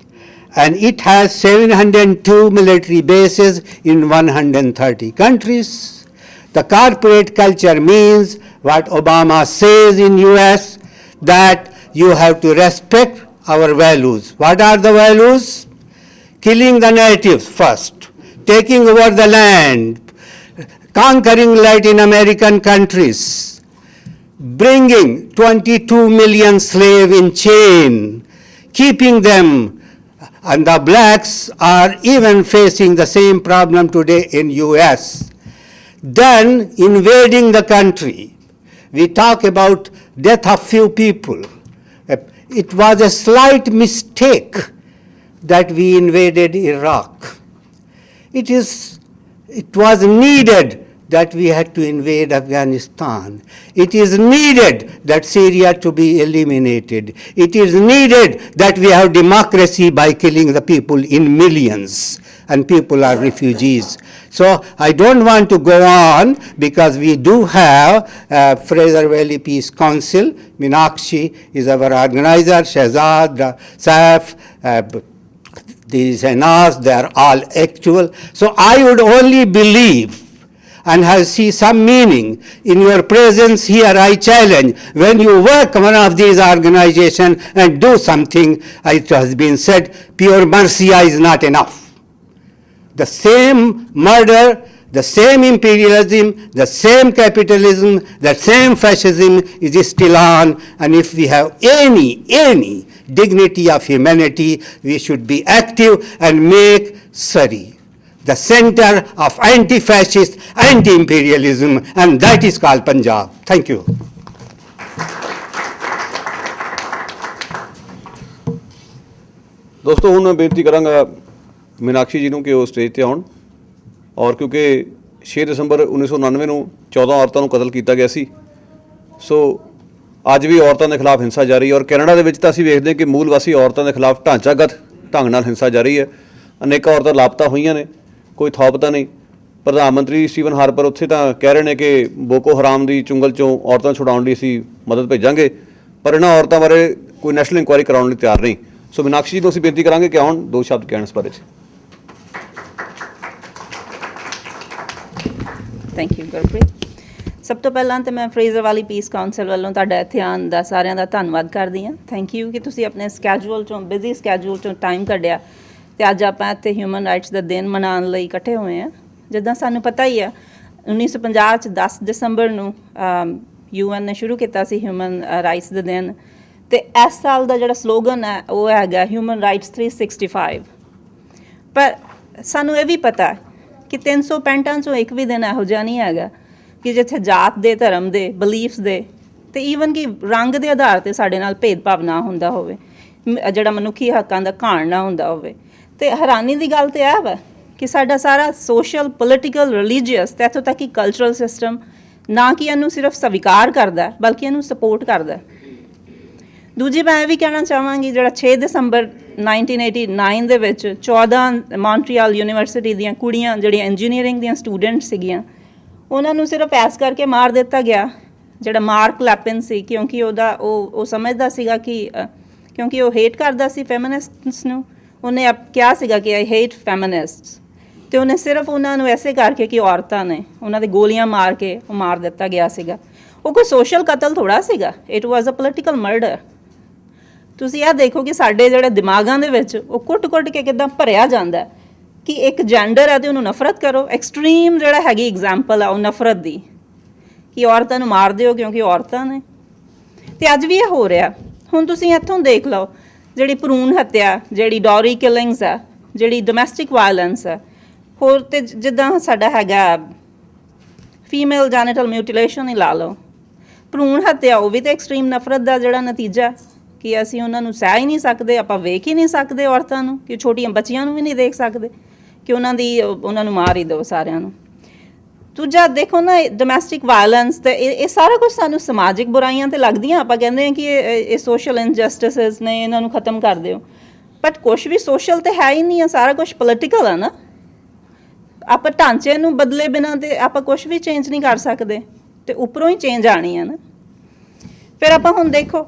and it has 702 military bases in 130 countries. The corporate culture means what Obama says in US, that you have to respect our values. What are the values? Killing the natives first, taking over the land, conquering Latin American countries, bringing 22 million slaves in chain, keeping them, and the blacks are even facing the same problem today in US. Then invading the country. We talk about death of few people. It was a slight mistake that we invaded Iraq. It was needed that we had to invade Afghanistan. It is needed that Syria to be eliminated. It is needed that we have democracy by killing the people in millions, and people are refugees. So I don't want to go on because we do have Fraser Valley Peace Council. Meenakshi is our organizer, Shehzad, Saif, the Zenas, they are all actual. So I would only believe and see some meaning in your presence here. I challenge, when you work one of these organizations and do something, it has been said, pure mercy is not enough. The same murder, the same imperialism, the same capitalism, the same fascism is still on, and if we have any dignity of humanity, we should be active and make Surrey the center of anti-fascist, anti-imperialism, and that is called Punjab. Thank you. ਦੋਸਤੋ ਹੁਣ ਮੈਂ ਬੇਨਤੀ ਕਰਾਂਗਾ ਮੀਨਾਕਸ਼ੀ ਜੀ ਨੂੰ ਕਿ ਉਹ ਸਟੇਜ ਤੇ ਆਉਣ, ਔਰ ਕਿਉਂਕਿ 6 ਦਸੰਬਰ 1999 ਨੂੰ 14 ਔਰਤਾਂ ਨੂੰ ਕਤਲ ਕੀਤਾ ਗਿਆ ਸੀ, ਸੋ ਅੱਜ ਵੀ ਔਰਤਾਂ ਦੇ ਖਿਲਾਫ ਹਿੰਸਾ ਜਾਰੀ ਹੈ। ਔਰ ਕੈਨੇਡਾ ਦੇ ਵਿੱਚ ਤਾਂ ਅਸੀਂ ਵੇਖਦੇ ਹਾਂ ਕਿ ਮੂਲ ਵਾਸੀ ਔਰਤਾਂ ਦੇ ਖਿਲਾਫ ਢਾਂਚਾਗਤ ਢੰਗ ਨਾਲ ਹਿੰਸਾ ਜਾਰੀ ਹੈ। ਅਨੇਕਾਂ ਔਰਤਾਂ ਲਾਪਤਾ ਹੋਈਆਂ ਨੇ, ਕੋਈ ਥੌ ਪਤਾ ਨਹੀਂ। ਪ੍ਰਧਾਨ ਮੰਤਰੀ ਸਟੀਵਨ ਹਾਰਪਰ ਉੱਥੇ ਤਾਂ ਕਹਿ ਰਹੇ ਨੇ ਕਿ ਬੋਕੋ ਹਰਾਮ ਦੀ ਚੁੰਗਲ 'ਚੋਂ ਔਰਤਾਂ ਛੁਡਾਉਣ ਲਈ ਅਸੀਂ ਮਦਦ ਭੇਜਾਂਗੇ, ਪਰ ਇਹਨਾਂ ਔਰਤਾਂ ਬਾਰੇ ਕੋਈ ਨੈਸ਼ਨਲ ਇਨਕੁਆਇਰੀ ਕਰਾਉਣ ਲਈ ਤਿਆਰ ਨਹੀਂ। ਸੋ ਮੀਨਾਕਸ਼ੀ ਜੀ ਨੂੰ ਅਸੀਂ ਬੇਨਤੀ ਕਰਾਂਗੇ ਕਿ ਆਉਣ, ਦੋ ਸ਼ਬਦ ਕਹਿਣ ਇਸ ਬਾਰੇ 'ਚ। Thank you Gurpreet. ਸਭ ਤੋਂ ਪਹਿਲਾਂ ਤਾਂ ਮੈਂ ਫਰੇਜ਼ਰ ਵਾਲੀ ਪੀਸ ਕਾਉਂਸਲ ਵੱਲੋਂ ਤੁਹਾਡਾ ਇੱਥੇ ਆਉਣ ਦਾ ਸਾਰਿਆਂ ਦਾ ਧੰਨਵਾਦ ਕਰਦੀ ਹਾਂ। ਥੈਂਕ ਯੂ ਕਿ ਤੁਸੀਂ ਆਪਣੇ ਸਕੈਜੂਅਲ 'ਚੋਂ, ਬਿਜ਼ੀ ਸਕੈਜੂਅਲ 'ਚੋਂ ਟਾਈਮ ਕੱਢਿਆ ਅਤੇ ਅੱਜ ਆਪਾਂ ਇੱਥੇ ਹਿਊਮਨ ਰਾਈਟਸ ਦਾ ਦਿਨ ਮਨਾਉਣ ਲਈ ਇਕੱਠੇ ਹੋਏ ਹਾਂ। ਜਿੱਦਾਂ ਸਾਨੂੰ ਪਤਾ ਹੀ ਆ, 1950 'ਚ 10 ਦਸੰਬਰ ਨੂੰ UN ਨੇ ਸ਼ੁਰੂ ਕੀਤਾ ਸੀ ਹਿਊਮਨ ਰਾਈਟਸ ਦਾ ਦਿਨ, ਅਤੇ ਇਸ ਸਾਲ ਦਾ ਜਿਹੜਾ ਸਲੋਗਨ ਹੈ ਉਹ ਹੈਗਾ ਹਿਊਮਨ ਰਾਈਟਸ 365। ਪਰ ਸਾਨੂੰ ਇਹ ਵੀ ਪਤਾ ਕਿ 365 'ਚੋਂ ਇੱਕ ਵੀ ਦਿਨ ਇਹੋ ਜਿਹਾ ਨਹੀਂ ਹੈਗਾ ਕਿ ਜਿੱਥੇ ਜਾਤ ਦੇ, ਧਰਮ ਦੇ, ਬਲੀਫਸ ਦੇ, ਅਤੇ ਈਵਨ ਕਿ ਰੰਗ ਦੇ ਆਧਾਰ 'ਤੇ ਸਾਡੇ ਨਾਲ ਭੇਦਭਾਵ ਨਾ ਹੁੰਦਾ ਹੋਵੇ, ਜਿਹੜਾ ਮਨੁੱਖੀ ਹੱਕਾਂ ਦਾ ਘਾਣ ਨਾ ਹੁੰਦਾ ਹੋਵੇ। ਅਤੇ ਹੈਰਾਨੀ ਦੀ ਗੱਲ ਤਾਂ ਇਹ ਵਾ ਕਿ ਸਾਡਾ ਸਾਰਾ ਸੋਸ਼ਲ ਪੋਲੀਟੀਕਲ ਰਿਲੀਜੀਅਸ ਤੇ ਇੱਥੋਂ ਤੱਕ ਕਿ ਕਲਚਰਲ ਸਿਸਟਮ ਨਾ ਕਿ ਇਹਨੂੰ ਸਿਰਫ ਸਵੀਕਾਰ ਕਰਦਾ ਬਲਕਿ ਇਹਨੂੰ ਸਪੋਰਟ ਕਰਦਾ। ਦੂਜੀ ਮੈਂ ਇਹ ਵੀ ਕਹਿਣਾ ਚਾਹਾਂਗੀ, ਜਿਹੜਾ 6 ਦਸੰਬਰ 1989 ਦੇ ਵਿੱਚ 14 ਮੌਂਟਰੀਅਲ ਯੂਨੀਵਰਸਿਟੀ ਦੀਆਂ ਕੁੜੀਆਂ ਜਿਹੜੀਆਂ ਇੰਜੀਨੀਅਰਿੰਗ ਦੀਆਂ ਸਟੂਡੈਂਟ ਸੀਗੀਆਂ, ਉਹਨਾਂ ਨੂੰ ਸਿਰਫ ਐਸ ਕਰਕੇ ਮਾਰ ਦਿੱਤਾ ਗਿਆ, ਜਿਹੜਾ ਮਾਰਕ ਲੈਪਿਨ ਸੀ, ਕਿਉਂਕਿ ਉਹ ਸਮਝਦਾ ਸੀਗਾ ਕਿ ਕਿਉਂਕਿ ਉਹ ਹੇਟ ਕਰਦਾ ਸੀ ਫੈਮਿਨਿਸਟਸ ਨੂੰ। ਉਹਨੇ ਕਿਹਾ ਸੀਗਾ ਕਿ ਆਈ ਹੇਟ ਫੈਮਿਨਿਸਟਸ, ਅਤੇ ਉਹਨੇ ਸਿਰਫ ਉਹਨਾਂ ਨੂੰ ਐਸੇ ਕਰਕੇ ਕਿ ਔਰਤਾਂ ਨੇ ਉਹਨਾਂ ਦੇ ਗੋਲੀਆਂ ਮਾਰ ਕੇ ਉਹ ਮਾਰ ਦਿੱਤਾ ਗਿਆ ਸੀਗਾ। ਉਹ ਕੋਈ ਸੋਸ਼ਲ ਕਤਲ ਥੋੜ੍ਹਾ ਸੀਗਾ, it was a political murder. ਤੁਸੀਂ ਇਹ ਦੇਖੋ ਕਿ ਸਾਡੇ ਜਿਹੜੇ ਦਿਮਾਗਾਂ ਦੇ ਵਿੱਚ ਉਹ ਕੁੱਟ-ਕੁੱਟ ਕੇ ਕਿੱਦਾਂ ਭਰਿਆ ਜਾਂਦਾ ਕਿ ਇੱਕ ਜੈਂਡਰ ਹੈ ਅਤੇ ਉਹਨੂੰ ਨਫ਼ਰਤ ਕਰੋ। ਐਕਸਟ੍ਰੀਮ ਜਿਹੜਾ ਹੈਗੀ ਐਗਜ਼ਾਮਪਲ ਆ ਉਹ ਨਫ਼ਰਤ ਦੀ, ਕਿ ਔਰਤਾਂ ਨੂੰ ਮਾਰ ਦਿਓ ਕਿਉਂਕਿ ਔਰਤਾਂ ਨੇ। ਅਤੇ ਅੱਜ ਵੀ ਇਹ ਹੋ ਰਿਹਾ। ਹੁਣ ਤੁਸੀਂ ਇੱਥੋਂ ਦੇਖ ਲਓ, ਜਿਹੜੀ ਭਰੂਣ ਹੱਤਿਆ, ਜਿਹੜੀ ਡੌਰੀ ਕਿਲਿੰਗਸ ਆ, ਜਿਹੜੀ ਡੋਮੈਸਟਿਕ ਵਾਇਲੈਂਸ ਆ, ਹੋਰ ਤੇ ਜਿੱਦਾਂ ਸਾਡਾ ਹੈਗਾ ਫੀਮੇਲ ਜੈਨੀਟਲ ਮਿਊਟੀਲੇਸ਼ਨ ਹੀ ਲਾ ਲਓ, ਭਰੂਣ ਹੱਤਿਆ, ਉਹ ਵੀ ਤਾਂ ਐਕਸਟ੍ਰੀਮ ਨਫ਼ਰਤ ਦਾ ਜਿਹੜਾ ਨਤੀਜਾ ਕਿ ਅਸੀਂ ਉਹਨਾਂ ਨੂੰ ਸਹਿ ਹੀ ਨਹੀਂ ਸਕਦੇ, ਆਪਾਂ ਵੇਖ ਹੀ ਨਹੀਂ ਸਕਦੇ ਔਰਤਾਂ ਨੂੰ, ਕਿ ਛੋਟੀਆਂ ਬੱਚੀਆਂ ਨੂੰ ਵੀ ਨਹੀਂ ਦੇਖ ਸਕਦੇ ਕਿ ਉਹਨਾਂ ਨੂੰ ਮਾਰ ਹੀ ਦਿਓ ਸਾਰਿਆਂ ਨੂੰ। ਦੂਜਾ ਦੇਖੋ ਨਾ, ਡੋਮੈਸਟਿਕ ਵਾਇਲੈਂਸ ਅਤੇ ਇਹ ਸਾਰਾ ਕੁਛ ਸਾਨੂੰ ਸਮਾਜਿਕ ਬੁਰਾਈਆਂ 'ਤੇ ਲੱਗਦੀਆਂ। ਆਪਾਂ ਕਹਿੰਦੇ ਹਾਂ ਕਿ ਇਹ ਸੋਸ਼ਲ ਇਨਜਸਟਿਸਿਸ ਨੇ, ਇਹਨਾਂ ਨੂੰ ਖ਼ਤਮ ਕਰ ਦਿਓ, ਬਟ ਕੁਛ ਵੀ ਸੋਸ਼ਲ ਤਾਂ ਹੈ ਹੀ ਨਹੀਂ ਆ, ਸਾਰਾ ਕੁਛ ਪੋਲੀਟੀਕਲ ਆ ਨਾ। ਆਪਾਂ ਢਾਂਚੇ ਨੂੰ ਬਦਲੇ ਬਿਨਾਂ ਤਾਂ ਆਪਾਂ ਕੁਛ ਵੀ ਚੇਂਜ ਨਹੀਂ ਕਰ ਸਕਦੇ, ਅਤੇ ਉੱਪਰੋਂ ਹੀ ਚੇਂਜ ਆਣੀ ਆ ਨਾ। ਫਿਰ ਆਪਾਂ ਹੁਣ ਦੇਖੋ,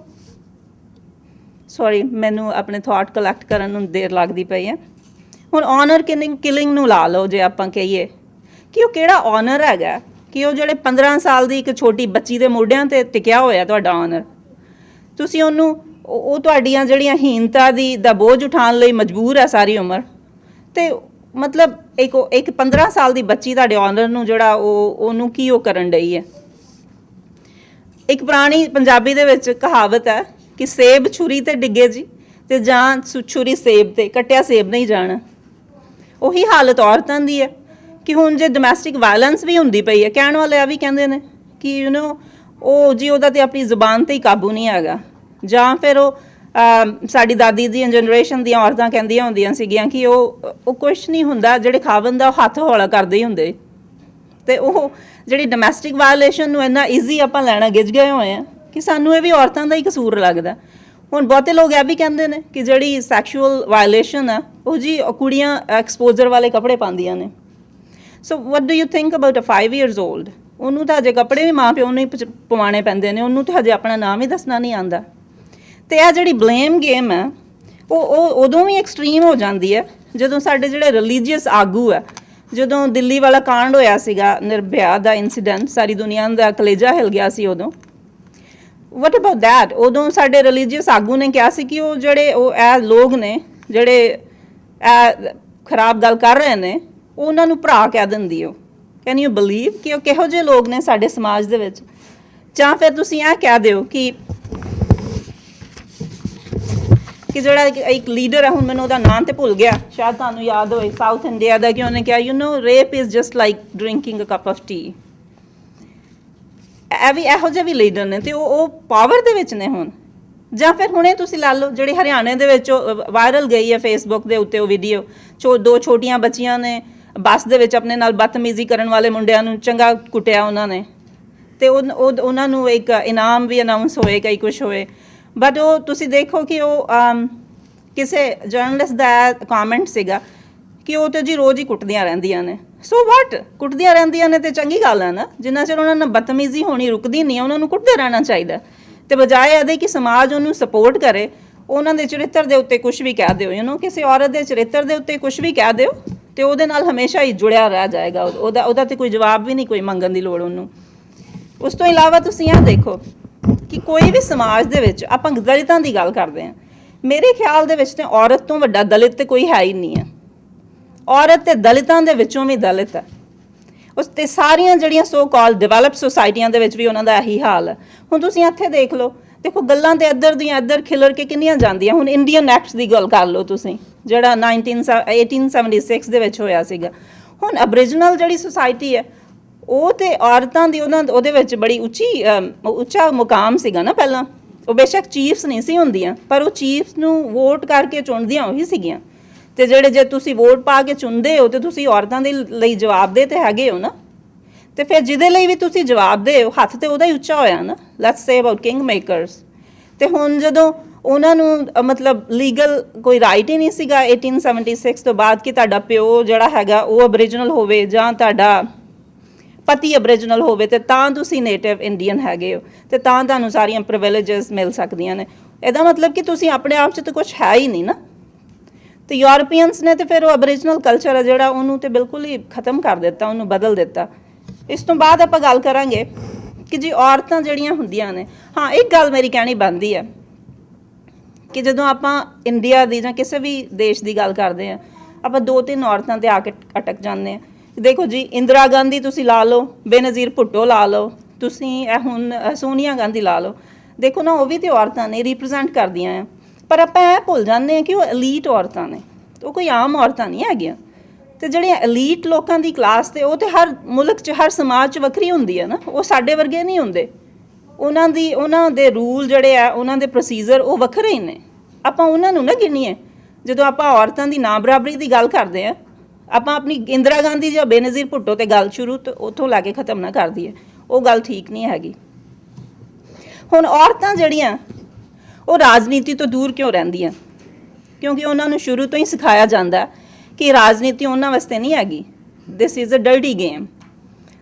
ਸੌਰੀ ਮੈਨੂੰ ਆਪਣੇ ਥਾਟ ਕਲੈਕਟ ਕਰਨ ਨੂੰ ਦੇਰ ਲੱਗਦੀ ਪਈ ਹੈ। ਹੁਣ ਔਨਰ ਕਿਲਿੰਗ ਨੂੰ ਲਾ ਲਓ, ਜੇ ਆਪਾਂ ਕਹੀਏ ਕਿ ਉਹ ਕਿਹੜਾ ਔਨਰ ਹੈਗਾ, ਕਿ ਉਹ ਜਿਹੜੇ 15 ਸਾਲ ਦੀ ਇੱਕ ਛੋਟੀ ਬੱਚੀ ਦੇ ਮੋਢਿਆਂ 'ਤੇ ਟਿਕਿਆ ਹੋਇਆ ਤੁਹਾਡਾ ਔਨਰ, ਤੁਸੀਂ ਉਹਨੂੰ ਉਹ ਤੁਹਾਡੀਆਂ ਜਿਹੜੀਆਂ ਹੀਨਤਾ ਦਾ ਬੋਝ ਉਠਾਉਣ ਲਈ ਮਜਬੂਰ ਹੈ ਸਾਰੀ ਉਮਰ। ਅਤੇ ਮਤਲਬ ਇੱਕ 15 ਸਾਲ ਦੀ ਬੱਚੀ ਤੁਹਾਡੇ ਔਨਰ ਨੂੰ ਜਿਹੜਾ ਉਹਨੂੰ ਕੀ ਉਹ ਕਰਨ ਡਈ ਹੈ। ਇੱਕ ਪੁਰਾਣੀ ਪੰਜਾਬੀ ਦੇ ਵਿੱਚ ਕਹਾਵਤ ਹੈ ਕਿ ਸੇਬ ਛੁਰੀ 'ਤੇ ਡਿੱਗੇ ਜੀ, ਅਤੇ ਜਾਂ ਛੁਰੀ ਸੇਬ 'ਤੇ, ਕੱਟਿਆ ਸੇਬ ਨਹੀਂ ਜਾਣਾ। ਉਹੀ ਹਾਲਤ ਔਰਤਾਂ ਦੀ ਹੈ ਕਿ ਹੁਣ ਜੇ ਡੋਮੈਸਟਿਕ ਵਾਇਲੈਂਸ ਵੀ ਹੁੰਦੀ ਪਈ ਹੈ, ਕਹਿਣ ਵਾਲੇ ਆ ਵੀ ਕਹਿੰਦੇ ਨੇ ਕਿ ਉਹਦਾ ਤਾਂ ਆਪਣੀ ਜ਼ੁਬਾਨ 'ਤੇ ਹੀ ਕਾਬੂ ਨਹੀਂ ਹੈਗਾ, ਜਾਂ ਫਿਰ ਸਾਡੀ ਦਾਦੀ ਦੀ ਜਨਰੇਸ਼ਨ ਦੀਆਂ ਔਰਤਾਂ ਕਹਿੰਦੀਆਂ ਹੁੰਦੀਆਂ ਸੀਗੀਆਂ ਕਿ ਉਹ ਕੁਛ ਨਹੀਂ ਹੁੰਦਾ, ਜਿਹੜੇ ਖਾਵਨ ਦਾ ਉਹ ਹੱਥ ਹੌਲਾ ਕਰਦੇ ਹੀ ਹੁੰਦੇ। ਅਤੇ ਉਹ ਜਿਹੜੀ ਡੋਮੈਸਟਿਕ ਵਾਇਲੇਸ਼ਨ ਨੂੰ ਇੰਨਾ ਈਜ਼ੀ ਆਪਾਂ ਲੈਣਾ ਗਿੱਝ ਗਏ ਹੋਏ ਆ ਕਿ ਸਾਨੂੰ ਇਹ ਵੀ ਔਰਤਾਂ ਦਾ ਹੀ ਕਸੂਰ ਲੱਗਦਾ। ਹੁਣ ਬਹੁਤੇ ਲੋਕ ਇਹ ਵੀ ਕਹਿੰਦੇ ਨੇ ਕਿ ਜਿਹੜੀ ਸੈਕਸ਼ੂਅਲ ਵਾਇਲੇਸ਼ਨ ਆ ਉਹ ਜੀ ਕੁੜੀਆਂ ਐਕਸਪੋਜ਼ਰ ਵਾਲੇ ਕੱਪੜੇ ਪਾਉਂਦੀਆਂ ਨੇ। So what do you think about a 5 years old? ਉਹਨੂੰ ਤਾਂ ਹਜੇ ਕੱਪੜੇ ਵੀ ਮਾਂ ਪਿਓ ਨੂੰ ਹੀ ਪਵਾਉਣੇ ਪੈਂਦੇ ਨੇ, ਉਹਨੂੰ ਤਾਂ ਹਜੇ ਆਪਣਾ ਨਾਮ ਹੀ ਦੱਸਣਾ ਨਹੀਂ ਆਉਂਦਾ। ਅਤੇ ਇਹ ਜਿਹੜੀ ਬਲੇਮ ਗੇਮ ਹੈ ਉਹ ਉਦੋਂ ਵੀ ਐਕਸਟ੍ਰੀਮ ਹੋ ਜਾਂਦੀ ਹੈ ਜਦੋਂ ਸਾਡੇ ਜਿਹੜੇ ਰਿਲੀਜੀਅਸ ਆਗੂ ਹੈ, ਜਦੋਂ ਦਿੱਲੀ ਵਾਲਾ ਕਾਂਡ ਹੋਇਆ ਸੀਗਾ, ਨਿਰਭਇਆ ਦਾ ਇੰਸੀਡੈਂਟ, ਸਾਰੀ ਦੁਨੀਆ ਦਾ ਕਲੇਜਾ ਹਿਲ ਗਿਆ ਸੀ ਉਦੋਂ। ਵਟ ਅਬਾਊਟ ਦੈਟ? ਉਦੋਂ ਸਾਡੇ ਰਿਲੀਜੀਅਸ ਆਗੂ ਨੇ ਕਿਹਾ ਸੀ ਕਿ ਇਹ ਲੋਕ ਨੇ ਜਿਹੜੇ ਇਹ ਖਰਾਬ ਗੱਲ ਕਰ ਰਹੇ ਨੇ, ਉਹਨਾਂ ਨੂੰ ਭਰਾ ਕਹਿ ਦਿੰਦੀ ਉਹ। ਕੈਨ ਯੂ ਬਲੀਵ ਕਿ ਉਹ ਕਿਹੋ ਜਿਹੇ ਲੋਕ ਨੇ ਸਾਡੇ ਸਮਾਜ ਦੇ ਵਿੱਚ? ਜਾਂ ਫਿਰ ਤੁਸੀਂ ਇਹ ਕਹਿ ਦਿਓ ਕਿ ਜਿਹੜਾ ਇੱਕ ਲੀਡਰ ਹੈ, ਹੁਣ ਮੈਨੂੰ ਉਹਦਾ ਨਾਂ ਤੇ ਭੁੱਲ ਗਿਆ, ਸ਼ਾਇਦ ਤੁਹਾਨੂੰ ਯਾਦ ਹੋਏ, ਸਾਊਥ ਇੰਡੀਆ ਦਾ, ਕਿ ਉਹਨੇ ਕਿਹਾ rape is just like drinking a cup of tea. ਇਹੋ ਜਿਹੇ ਵੀ ਲੀਡਰ ਨੇ, ਅਤੇ ਉਹ ਪਾਵਰ ਦੇ ਵਿੱਚ ਨੇ ਹੁਣ। ਜਾਂ ਫਿਰ ਹੁਣੇ ਤੁਸੀਂ ਲਾ ਲਓ, ਜਿਹੜੇ ਹਰਿਆਣੇ ਦੇ ਵਿੱਚ ਵਾਇਰਲ ਗਈ ਹੈ ਫੇਸਬੁੱਕ ਦੇ ਉੱਤੇ ਉਹ ਵੀਡੀਓ, 2 ਛੋਟੀਆਂ ਬੱਚੀਆਂ ਨੇ ਬੱਸ ਦੇ ਵਿੱਚ ਆਪਣੇ ਨਾਲ ਬਦਤਮੀਜ਼ੀ ਕਰਨ ਵਾਲੇ ਮੁੰਡਿਆਂ ਨੂੰ ਚੰਗਾ ਕੁੱਟਿਆ ਉਹਨਾਂ ਨੇ, ਅਤੇ ਉਹਨਾਂ ਨੂੰ ਇੱਕ ਇਨਾਮ ਵੀ ਅਨਾਊਂਸ ਹੋਏ, ਕਈ ਕੁਛ ਹੋਏ। ਬਟ ਉਹ ਤੁਸੀਂ ਦੇਖੋ ਕਿ ਉਹ ਕਿਸੇ ਜਰਨਲਿਸਟ ਦਾ ਕਮੈਂਟ ਸੀਗਾ ਕਿ ਉਹ ਤਾਂ ਜੀ ਰੋਜ਼ ਹੀ ਕੁੱਟਦੀਆਂ ਰਹਿੰਦੀਆਂ ਨੇ। ਸੋ ਵਾਟ? ਕੁੱਟਦੀਆਂ ਰਹਿੰਦੀਆਂ ਨੇ ਤੇ ਚੰਗੀ ਗੱਲ ਹੈ ਨਾ, ਜਿੰਨਾ ਚਿਰ ਉਹਨਾਂ ਨਾਲ ਬਦਤਮੀਜ਼ੀ ਹੋਣੀ ਰੁਕਦੀ ਨਹੀਂ, ਉਹਨਾਂ ਨੂੰ ਕੁੱਟਦੇ ਰਹਿਣਾ ਚਾਹੀਦਾ। ਅਤੇ ਬਜਾਏ ਇਹਦੇ ਕਿ ਸਮਾਜ ਉਹਨੂੰ ਸਪੋਰਟ ਕਰੇ, ਉਹਨਾਂ ਦੇ ਚਰਿੱਤਰ ਦੇ ਉੱਤੇ ਕੁਛ ਵੀ ਕਹਿ ਦਿਓ, ਕਿਸੇ ਔਰਤ ਦੇ ਚਰਿੱਤਰ ਦੇ ਉੱਤੇ ਕੁਛ ਵੀ ਕਹਿ ਦਿਓ, ਅਤੇ ਉਹਦੇ ਨਾਲ ਹਮੇਸ਼ਾ ਹੀ ਜੁੜਿਆ ਰਹਿ ਜਾਏਗਾ। ਉਹਦਾ ਤਾਂ ਕੋਈ ਜਵਾਬ ਵੀ ਨਹੀਂ, ਕੋਈ ਮੰਗਣ ਦੀ ਲੋੜ ਉਹਨੂੰ। ਉਸ ਤੋਂ ਇਲਾਵਾ ਤੁਸੀਂ ਇਹ ਦੇਖੋ ਕਿ ਕੋਈ ਵੀ ਸਮਾਜ ਦੇ ਵਿੱਚ, ਆਪਾਂ ਦਲਿਤਾਂ ਦੀ ਗੱਲ ਕਰਦੇ ਹਾਂ, ਮੇਰੇ ਖਿਆਲ ਦੇ ਵਿੱਚ ਤਾਂ ਔਰਤ ਤੋਂ ਵੱਡਾ ਦਲਿਤ ਤਾਂ ਕੋਈ ਹੈ ਹੀ ਨਹੀਂ ਹੈ। ਔਰਤ ਤੇ ਦਲਿਤਾਂ ਦੇ ਵਿੱਚੋਂ ਵੀ ਦਲਿਤ ਹੈ। ਉਸ 'ਤੇ ਸਾਰੀਆਂ ਜਿਹੜੀਆਂ ਸੋ ਕਾਲ ਡਿਵੈਲਪਡ ਸੁਸਾਇਟੀਆਂ ਦੇ ਵਿੱਚ ਵੀ ਉਹਨਾਂ ਦਾ ਇਹੀ ਹਾਲ ਹੈ। ਹੁਣ ਤੁਸੀਂ ਇੱਥੇ ਦੇਖ ਲਓ, ਦੇਖੋ ਗੱਲਾਂ ਤਾਂ ਇੱਧਰ ਦੀਆਂ ਇੱਧਰ ਖਿਲਰ ਕੇ ਕਿੰਨੀਆਂ ਜਾਂਦੀਆਂ। ਹੁਣ ਇੰਡੀਅਨ ਐਕਟ ਦੀ ਗੱਲ ਕਰ ਲਓ ਤੁਸੀਂ, ਜਿਹੜਾ 1876 ਦੇ ਵਿੱਚ ਹੋਇਆ ਸੀਗਾ। ਹੁਣ ਅਬਰੀਜਨਲ ਜਿਹੜੀ ਸੁਸਾਇਟੀ ਹੈ, ਉਹ ਤਾਂ ਔਰਤਾਂ ਦੀ ਉਹਦੇ ਵਿੱਚ ਬੜੀ ਉੱਚਾ ਮੁਕਾਮ ਸੀਗਾ ਨਾ ਪਹਿਲਾਂ। ਉਹ ਬੇਸ਼ੱਕ ਚੀਫਸ ਨਹੀਂ ਸੀ ਹੁੰਦੀਆਂ, ਪਰ ਉਹ ਚੀਫਸ ਨੂੰ ਵੋਟ ਕਰਕੇ ਚੁਣਦੀਆਂ ਉਹੀ ਸੀਗੀਆਂ। ਤੇ ਜਿਹੜੇ ਜੇ ਤੁਸੀਂ ਵੋਟ ਪਾ ਕੇ ਚੁਣਦੇ ਹੋ ਤੇ ਤੁਸੀਂ ਔਰਤਾਂ ਦੇ ਲਈ ਜਵਾਬਦੇਹ ਤੇ ਹੈਗੇ ਹੋ ਨਾ, ਤੇ ਫਿਰ ਜਿਹਦੇ ਲਈ ਵੀ ਤੁਸੀਂ ਜਵਾਬਦੇਹ ਹੋ ਹੱਥ ਤੇ ਉਹਦਾ ਹੀ ਉੱਚਾ ਹੋਇਆ ਨਾ। Let's say about king makers. ਤੇ ਹੁਣ ਜਦੋਂ ਉਹਨਾਂ ਨੂੰ ਮਤਲਬ ਲੀਗਲ ਕੋਈ ਰਾਈਟ ਹੀ ਨਹੀਂ ਸੀਗਾ 1876 ਤੋਂ ਬਾਅਦ ਕਿ ਤੁਹਾਡਾ ਪਿਓ ਜਿਹੜਾ ਹੈਗਾ ਉਹ ਅਬਰੀਜਨਲ ਹੋਵੇ ਜਾਂ ਤੁਹਾਡਾ ਪਤੀ ਅਬਰੀਜਨਲ ਹੋਵੇ, ਤੇ ਤਾਂ ਤੁਸੀਂ ਨੇਟਿਵ ਇੰਡੀਅਨ ਹੈਗੇ ਹੋ ਤੇ ਤਾਂ ਤੁਹਾਨੂੰ ਸਾਰੀਆਂ ਪ੍ਰਿਵਿਲੇजेस ਮਿਲ ਸਕਦੀਆਂ ਨੇ। ਇਹਦਾ ਮਤਲਬ ਕਿ ਤੁਸੀਂ ਆਪਣੇ ਆਪ 'ਚ ਤਾਂ ਕੁਝ ਹੈ ਹੀ ਨਹੀਂ ਨਾ। ਤੇ ਯੂਰਪੀਅਨਸ ਨੇ ਤੇ ਫਿਰ ਉਹ ਅਬਰੀਜਨਲ ਕਲਚਰ ਹੈ ਜਿਹੜਾ ਉਹਨੂੰ ਤੇ ਬਿਲਕੁਲ ਹੀ ਖਤਮ ਕਰ ਦਿੱਤਾ, ਉਹਨੂੰ ਬਦਲ ਦਿੱਤਾ। ਇਸ ਤੋਂ ਬਾਅਦ ਆਪਾਂ ਗੱਲ ਕਰਾਂਗੇ ਕਿ ਜੀ ਔਰਤਾਂ ਜਿਹੜੀਆਂ ਹੁੰਦੀਆਂ ਨੇ, ਹਾਂ ਇੱਕ ਗੱਲ ਮੇਰੀ ਕਹਿਣੀ ਬਣਦੀ ਹੈ ਕਿ ਜਦੋਂ ਆਪਾਂ ਇੰਡੀਆ ਦੀ ਜਾਂ ਕਿਸੇ ਵੀ ਦੇਸ਼ ਦੀ ਗੱਲ ਕਰਦੇ ਹਾਂ, ਆਪਾਂ 2-3 ਔਰਤਾਂ ਤੇ ਆ ਕੇ ਅਟਕ ਜਾਂਦੇ ਹਾਂ। ਦੇਖੋ ਜੀ, ਇੰਦਰਾ ਗਾਂਧੀ ਤੁਸੀਂ ਲਾ ਲਓ, ਬੇਨਜ਼ੀਰ ਭੁੱਟੋ ਲਾ ਲਓ, ਤੁਸੀਂ ਇਹ ਹੁਣ ਸੋਨੀਆ ਗਾਂਧੀ ਲਾ ਲਓ, ਦੇਖੋ ਨਾ ਉਹ ਵੀ ਤੇ ਔਰਤਾਂ ਨੇ, ਰਿਪਰੈਜ਼ੈਂਟ ਕਰਦੀਆਂ ਆ। ਪਰ ਆਪਾਂ ਇਹ ਭੁੱਲ ਜਾਂਦੇ ਹਾਂ ਕਿ ਉਹ ਐਲੀਟ ਔਰਤਾਂ ਨੇ, ਉਹ ਕੋਈ ਆਮ ਔਰਤਾਂ ਨਹੀਂ ਹੈਗੀਆਂ। ਤੇ ਜਿਹੜੀਆਂ ਐਲੀਟ ਲੋਕਾਂ ਦੀ ਕਲਾਸ ਤੇ ਉਹ ਤੇ ਹਰ ਮੁਲਕ 'ਚ ਹਰ ਸਮਾਜ 'ਚ ਵੱਖਰੀ ਹੁੰਦੀ ਹੈ ਨਾ, ਉਹ ਸਾਡੇ ਵਰਗੇ ਨਹੀਂ ਹੁੰਦੇ। ਉਹਨਾਂ ਦੇ ਰੂਲ ਜਿਹੜੇ ਆ, ਉਹਨਾਂ ਦੇ ਪ੍ਰੋਸੀਜਰ ਉਹ ਵੱਖਰੇ ਹੀ ਨੇ। ਆਪਾਂ ਉਹਨਾਂ ਨੂੰ ਨਾ ਗਿਣੀਏ। ਜਦੋਂ ਆਪਾਂ ਔਰਤਾਂ ਦੀ ਨਾ ਬਰਾਬਰੀ ਦੀ ਗੱਲ ਕਰਦੇ ਹਾਂ, ਆਪਾਂ ਆਪਣੀ ਇੰਦਰਾ ਗਾਂਧੀ ਜਾਂ ਬੇਨਜ਼ੀਰ ਭੁੱਟੋ ਤੇ ਗੱਲ ਸ਼ੁਰੂ ਤੋਂ ਉੱਥੋਂ ਲਾ ਕੇ ਖ਼ਤਮ ਨਾ ਕਰ ਦਈਏ, ਉਹ ਗੱਲ ਠੀਕ ਨਹੀਂ ਹੈਗੀ। ਹੁਣ ਔਰਤਾਂ ਜਿਹੜੀਆਂ ਉਹ ਰਾਜਨੀਤੀ ਤੋਂ ਦੂਰ ਕਿਉਂ ਰਹਿੰਦੀਆਂ? ਕਿਉਂਕਿ ਉਹਨਾਂ ਨੂੰ ਸ਼ੁਰੂ ਤੋਂ ਹੀ ਸਿਖਾਇਆ ਜਾਂਦਾ ਕਿ ਰਾਜਨੀਤੀ ਉਹਨਾਂ ਵਾਸਤੇ ਨਹੀਂ ਹੈਗੀ, this is a dirty game.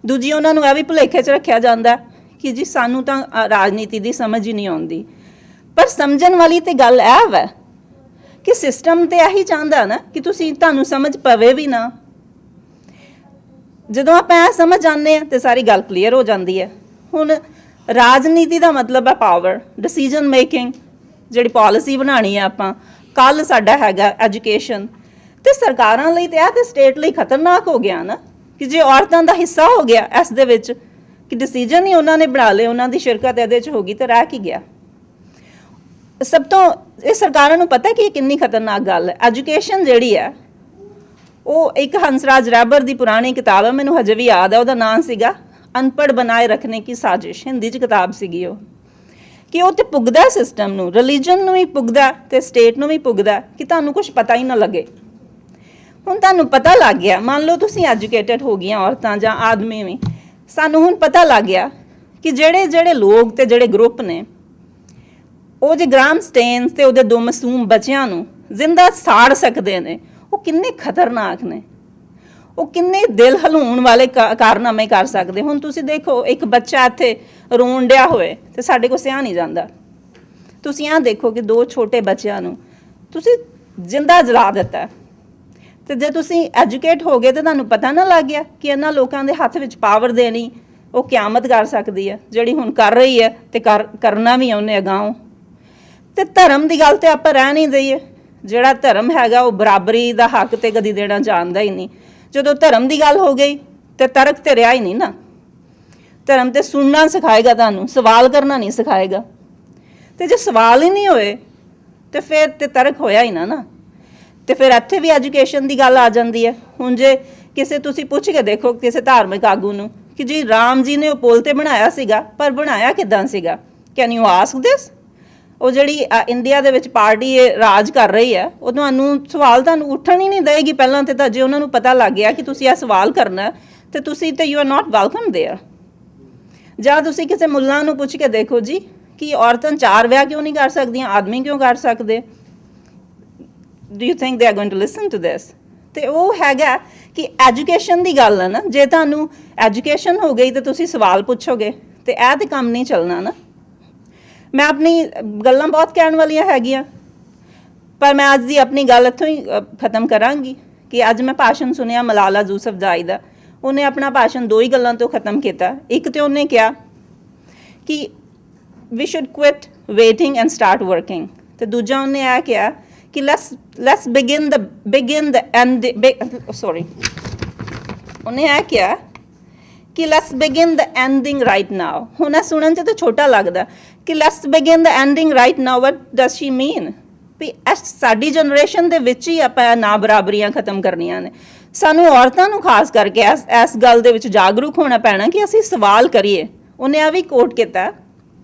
ਦੂਜੀ, ਉਹਨਾਂ ਨੂੰ ਇਹ ਵੀ ਭੁਲੇਖੇ 'ਚ ਰੱਖਿਆ ਜਾਂਦਾ ਕਿ ਜੀ ਸਾਨੂੰ ਤਾਂ ਰਾਜਨੀਤੀ ਦੀ ਸਮਝ ਹੀ ਨਹੀਂ ਆਉਂਦੀ। ਪਰ ਸਮਝਣ ਵਾਲੀ ਤੇ ਗੱਲ ਇਹ ਵਾ ਕਿ ਸਿਸਟਮ ਤੇ ਇਹੀ ਚਾਹੁੰਦਾ ਨਾ ਕਿ ਤੁਹਾਨੂੰ ਸਮਝ ਪਵੇ ਵੀ ਨਾ। ਜਦੋਂ ਆਪਾਂ ਇਹ ਸਮਝ ਆਉਂਦੇ ਹਾਂ ਤੇ ਸਾਰੀ ਗੱਲ ਕਲੀਅਰ ਹੋ ਜਾਂਦੀ ਹੈ। ਹੁਣ ਰਾਜਨੀਤੀ ਦਾ ਮਤਲਬ ਹੈ ਪਾਵਰ, ਡਿਸੀਜਨ ਮੇਕਿੰਗ, ਜਿਹੜੀ ਪਾਲਿਸੀ ਬਣਾਉਣੀ ਹੈ ਆਪਾਂ। ਕੱਲ ਸਾਡਾ ਹੈਗਾ ਐਜੂਕੇਸ਼ਨ, ਤੇ ਸਰਕਾਰਾਂ ਲਈ ਤੇ ਇਹ ਤੇ ਸਟੇਟ ਲਈ ਖਤਰਨਾਕ ਹੋ ਗਿਆ ਨਾ ਕਿ ਜੇ ਔਰਤਾਂ ਦਾ ਹਿੱਸਾ ਹੋ ਗਿਆ ਇਸ ਦੇ ਵਿੱਚ ਕਿ ਡਿਸੀਜਨ ਹੀ ਉਹਨਾਂ ਨੇ ਬਣਾ ਲਏ, ਉਹਨਾਂ ਦੀ ਸ਼ਿਰਕਤ ਇਹਦੇ 'ਚ ਹੋ ਗਈ, ਤੇ ਰਹਿ ਕੀ ਗਿਆ? ਸਭ ਤੋਂ ਇਹ ਸਰਕਾਰਾਂ ਨੂੰ ਪਤਾ ਕਿ ਇਹ ਕਿੰਨੀ ਖਤਰਨਾਕ ਗੱਲ ਹੈ। ਐਜੂਕੇਸ਼ਨ ਜਿਹੜੀ ਹੈ ਉਹ ਇੱਕ ਹੰਸਰਾਜ ਰਹਿਬਰ ਦੀ ਪੁਰਾਣੀ ਕਿਤਾਬ ਹੈ, ਮੈਨੂੰ ਹਜੇ ਵੀ ਯਾਦ ਹੈ, ਉਹਦਾ ਨਾਮ ਸੀਗਾ ਅਨਪੜ੍ਹ ਬਣਾਏ ਰੱਖਣੇ ਕੀ ਸਾਜ਼ਿਸ਼। ਹਿੰਦੀ 'ਚ ਕਿਤਾਬ ਸੀਗੀ ਉਹ, ਕਿ ਉਹ ਤੇ ਪੁੱਗਦਾ ਸਿਸਟਮ ਨੂੰ, ਰਿਲੀਜਨ ਨੂੰ ਵੀ ਪੁੱਗਦਾ ਤੇ ਸਟੇਟ ਨੂੰ ਵੀ ਪੁੱਗਦਾ ਕਿ ਤੁਹਾਨੂੰ ਕੁਝ ਪਤਾ ਹੀ ਨਾ ਲੱਗੇ। ਹੁਣ ਤੁਹਾਨੂੰ ਪਤਾ ਲੱਗ ਗਿਆ, ਮੰਨ ਲਓ ਤੁਸੀਂ ਐਜੂਕੇਟਡ ਹੋ ਗਈਆਂ ਔਰਤਾਂ ਜਾਂ ਆਦਮੀ ਵੀ, ਸਾਨੂੰ ਹੁਣ ਪਤਾ ਲੱਗ ਗਿਆ ਕਿ ਜਿਹੜੇ ਲੋਕ ਤੇ ਜਿਹੜੇ ਗਰੁੱਪ ਨੇ ਉਹ ਜੇ ਗ੍ਰਾਮ ਸਟੇਨਸ ਤੇ ਉਹਦੇ 2 ਮਾਸੂਮ ਬੱਚਿਆਂ ਨੂੰ ਜ਼ਿੰਦਾ ਸਾੜ ਸਕਦੇ ਨੇ, ਉਹ ਕਿੰਨੇ ਖਤਰਨਾਕ ਨੇ, ਉਹ ਕਿੰਨੇ ਦਿਲ ਹਲਾਉਣ ਵਾਲੇ ਕਾਰਨਾਮੇ ਕਰ ਸਕਦੇ। ਹੁਣ ਤੁਸੀਂ ਦੇਖੋ, ਇੱਕ ਬੱਚਾ ਇੱਥੇ ਰੋਣ ਡਿਆ ਹੋਏ ਤੇ ਸਾਡੇ ਕੋਲ ਸਿਆ ਨਹੀਂ ਜਾਂਦਾ। ਤੁਸੀਂ ਆਹ ਦੇਖੋ ਕਿ 2 ਛੋਟੇ ਬੱਚਿਆਂ ਨੂੰ ਤੁਸੀਂ ਜ਼ਿੰਦਾ ਜਲਾ ਦਿੱਤਾ। ਤੇ ਜੇ ਤੁਸੀਂ ਐਜੂਕੇਟ ਹੋ ਗਏ ਤੇ ਤੁਹਾਨੂੰ ਪਤਾ ਨਾ ਲੱਗ ਗਿਆ ਕਿ ਇਹਨਾਂ ਲੋਕਾਂ ਦੇ ਹੱਥ ਵਿੱਚ ਪਾਵਰ ਦੇਣੀ ਉਹ ਕਿਆਮਤ ਕਰ ਸਕਦੀ ਹੈ, ਜਿਹੜੀ ਹੁਣ ਕਰ ਰਹੀ ਹੈ ਤੇ ਕਰਨਾ ਵੀ ਉਹਨੇ ਅਗਾਂਹ। ਤੇ ਧਰਮ ਦੀ ਗੱਲ ਤੇ ਆਪਾਂ ਰਹਿ ਨਹੀਂ ਦਈਏ। ਜਿਹੜਾ ਧਰਮ ਹੈਗਾ ਉਹ ਬਰਾਬਰੀ ਦਾ ਹੱਕ ਤੇ ਕਦੀ ਦੇਣਾ ਜਾਣਦਾ ਹੀ ਨਹੀਂ। ਜਦੋਂ ਧਰਮ ਦੀ ਗੱਲ ਹੋ ਗਈ ਤੇ ਤਰਕ ਤੇ ਰਿਹਾ ਹੀ ਨਹੀਂ ਨਾ। ਧਰਮ ਤੇ ਸੁਣਨਾ ਸਿਖਾਏਗਾ, ਤੁਹਾਨੂੰ ਸਵਾਲ ਕਰਨਾ ਨਹੀਂ ਸਿਖਾਏਗਾ। ਤੇ ਜੇ ਸਵਾਲ ਹੀ ਨਹੀਂ ਹੋਏ ਤੇ ਫਿਰ ਤੇ ਤਰਕ ਹੋਇਆ ਹੀ ਨਾ। ਤੇ ਫਿਰ ਇੱਥੇ ਵੀ ਐਜੂਕੇਸ਼ਨ ਦੀ ਗੱਲ ਆ ਜਾਂਦੀ ਹੈ। ਹੁਣ ਜੇ ਕਿਸੇ ਤੁਸੀਂ ਪੁੱਛ ਕੇ ਦੇਖੋ ਕਿਸੇ ਧਾਰਮਿਕ ਆਗੂ ਨੂੰ ਕਿ ਜੀ ਰਾਮ ਜੀ ਨੇ ਉਹ ਪੁਲ ਤੇ ਬਣਾਇਆ ਸੀਗਾ, ਪਰ ਬਣਾਇਆ ਕਿੱਦਾਂ ਸੀਗਾ? ਕੈਨ ਯੂ ਆਸਕ ਦਿਸ? ਉਹ ਜਿਹੜੀ ਇੰਡੀਆ ਦੇ ਵਿੱਚ ਪਾਰਟੀ ਰਾਜ ਕਰ ਰਹੀ ਹੈ, ਉਹ ਸਵਾਲ ਤੁਹਾਨੂੰ ਉੱਠਣ ਹੀ ਨਹੀਂ ਦੇਗੀ ਪਹਿਲਾਂ ਤੇ। ਤਾਂ ਜੇ ਉਹਨਾਂ ਨੂੰ ਪਤਾ ਲੱਗ ਗਿਆ ਕਿ ਤੁਸੀਂ ਇਹ ਸਵਾਲ ਕਰਨਾ ਤੇ ਤੁਸੀਂ ਤੇ you are not welcome there. ਜਾਂ ਤੁਸੀਂ ਕਿਸੇ ਮੁੱਲਾਂ ਨੂੰ ਪੁੱਛ ਕੇ ਦੇਖੋ ਜੀ ਕਿ ਔਰਤਾਂ 4 ਵਿਆਹ ਕਿਉਂ ਨਹੀਂ ਕਰ ਸਕਦੀਆਂ, ਆਦਮੀ ਕਿਉਂ ਕਰ ਸਕਦੇ? Do you think they are going to listen to this? ਤੇ ਉਹ ਹੈਗਾ ਕਿ ਐਜੂਕੇਸ਼ਨ ਦੀ ਗੱਲ ਹੈ ਨਾ। ਜੇ ਤੁਹਾਨੂੰ ਐਜੂਕੇਸ਼ਨ ਹੋ ਗਈ ਤੇ ਤੁਸੀਂ ਸਵਾਲ ਪੁੱਛੋਗੇ ਤੇ ਇਹ ਤੇ ਕੰਮ ਨਹੀਂ ਚੱਲਣਾ ਨਾ। ਮੈਂ ਆਪਣੀ ਗੱਲਾਂ ਬਹੁਤ ਕਹਿਣ ਵਾਲੀਆਂ ਹੈਗੀਆਂ, ਪਰ ਮੈਂ ਅੱਜ ਦੀ ਆਪਣੀ ਗੱਲ ਇੱਥੋਂ ਹੀ ਖਤਮ ਕਰਾਂਗੀ ਕਿ ਅੱਜ ਮੈਂ ਭਾਸ਼ਣ ਸੁਣਿਆ ਮਲਾਲਾ ਯੂਸਫਜ਼ਾਈ ਦਾ। ਉਹਨੇ ਆਪਣਾ ਭਾਸ਼ਣ 2 ਹੀ ਗੱਲਾਂ ਤੋਂ ਖਤਮ ਕੀਤਾ। ਇੱਕ ਤੇ ਉਹਨੇ ਕਿਹਾ ਕਿ we should quit waiting and start working, ਤੇ ਦੂਜਾ ਉਹਨੇ ਇਹ ਕਿਹਾ ਕਿ ਲੈਟਸ ਉਹਨੇ ਇਹ ਕਿਹਾ ਕਿ let's begin the ending right now. ਹੁਣ ਇਹ ਸੁਣਨ 'ਚ ਤਾਂ ਛੋਟਾ ਲੱਗਦਾ ਕਿ let's begin the ending right now, what does she mean? ਵੀ ਸਾਡੀ ਜਨਰੇਸ਼ਨ ਦੇ ਵਿੱਚ ਹੀ ਆਪਾਂ ਨਾ ਬਰਾਬਰੀਆਂ ਖਤਮ ਕਰਨੀਆਂ ਨੇ। ਸਾਨੂੰ ਔਰਤਾਂ ਨੂੰ ਖਾਸ ਕਰਕੇ ਇਸ ਗੱਲ ਦੇ ਵਿੱਚ ਜਾਗਰੂਕ ਹੋਣਾ ਪੈਣਾ ਕਿ ਅਸੀਂ ਸਵਾਲ ਕਰੀਏ। ਉਹਨੇ ਇਹ ਵੀ ਕੋਟ ਕੀਤਾ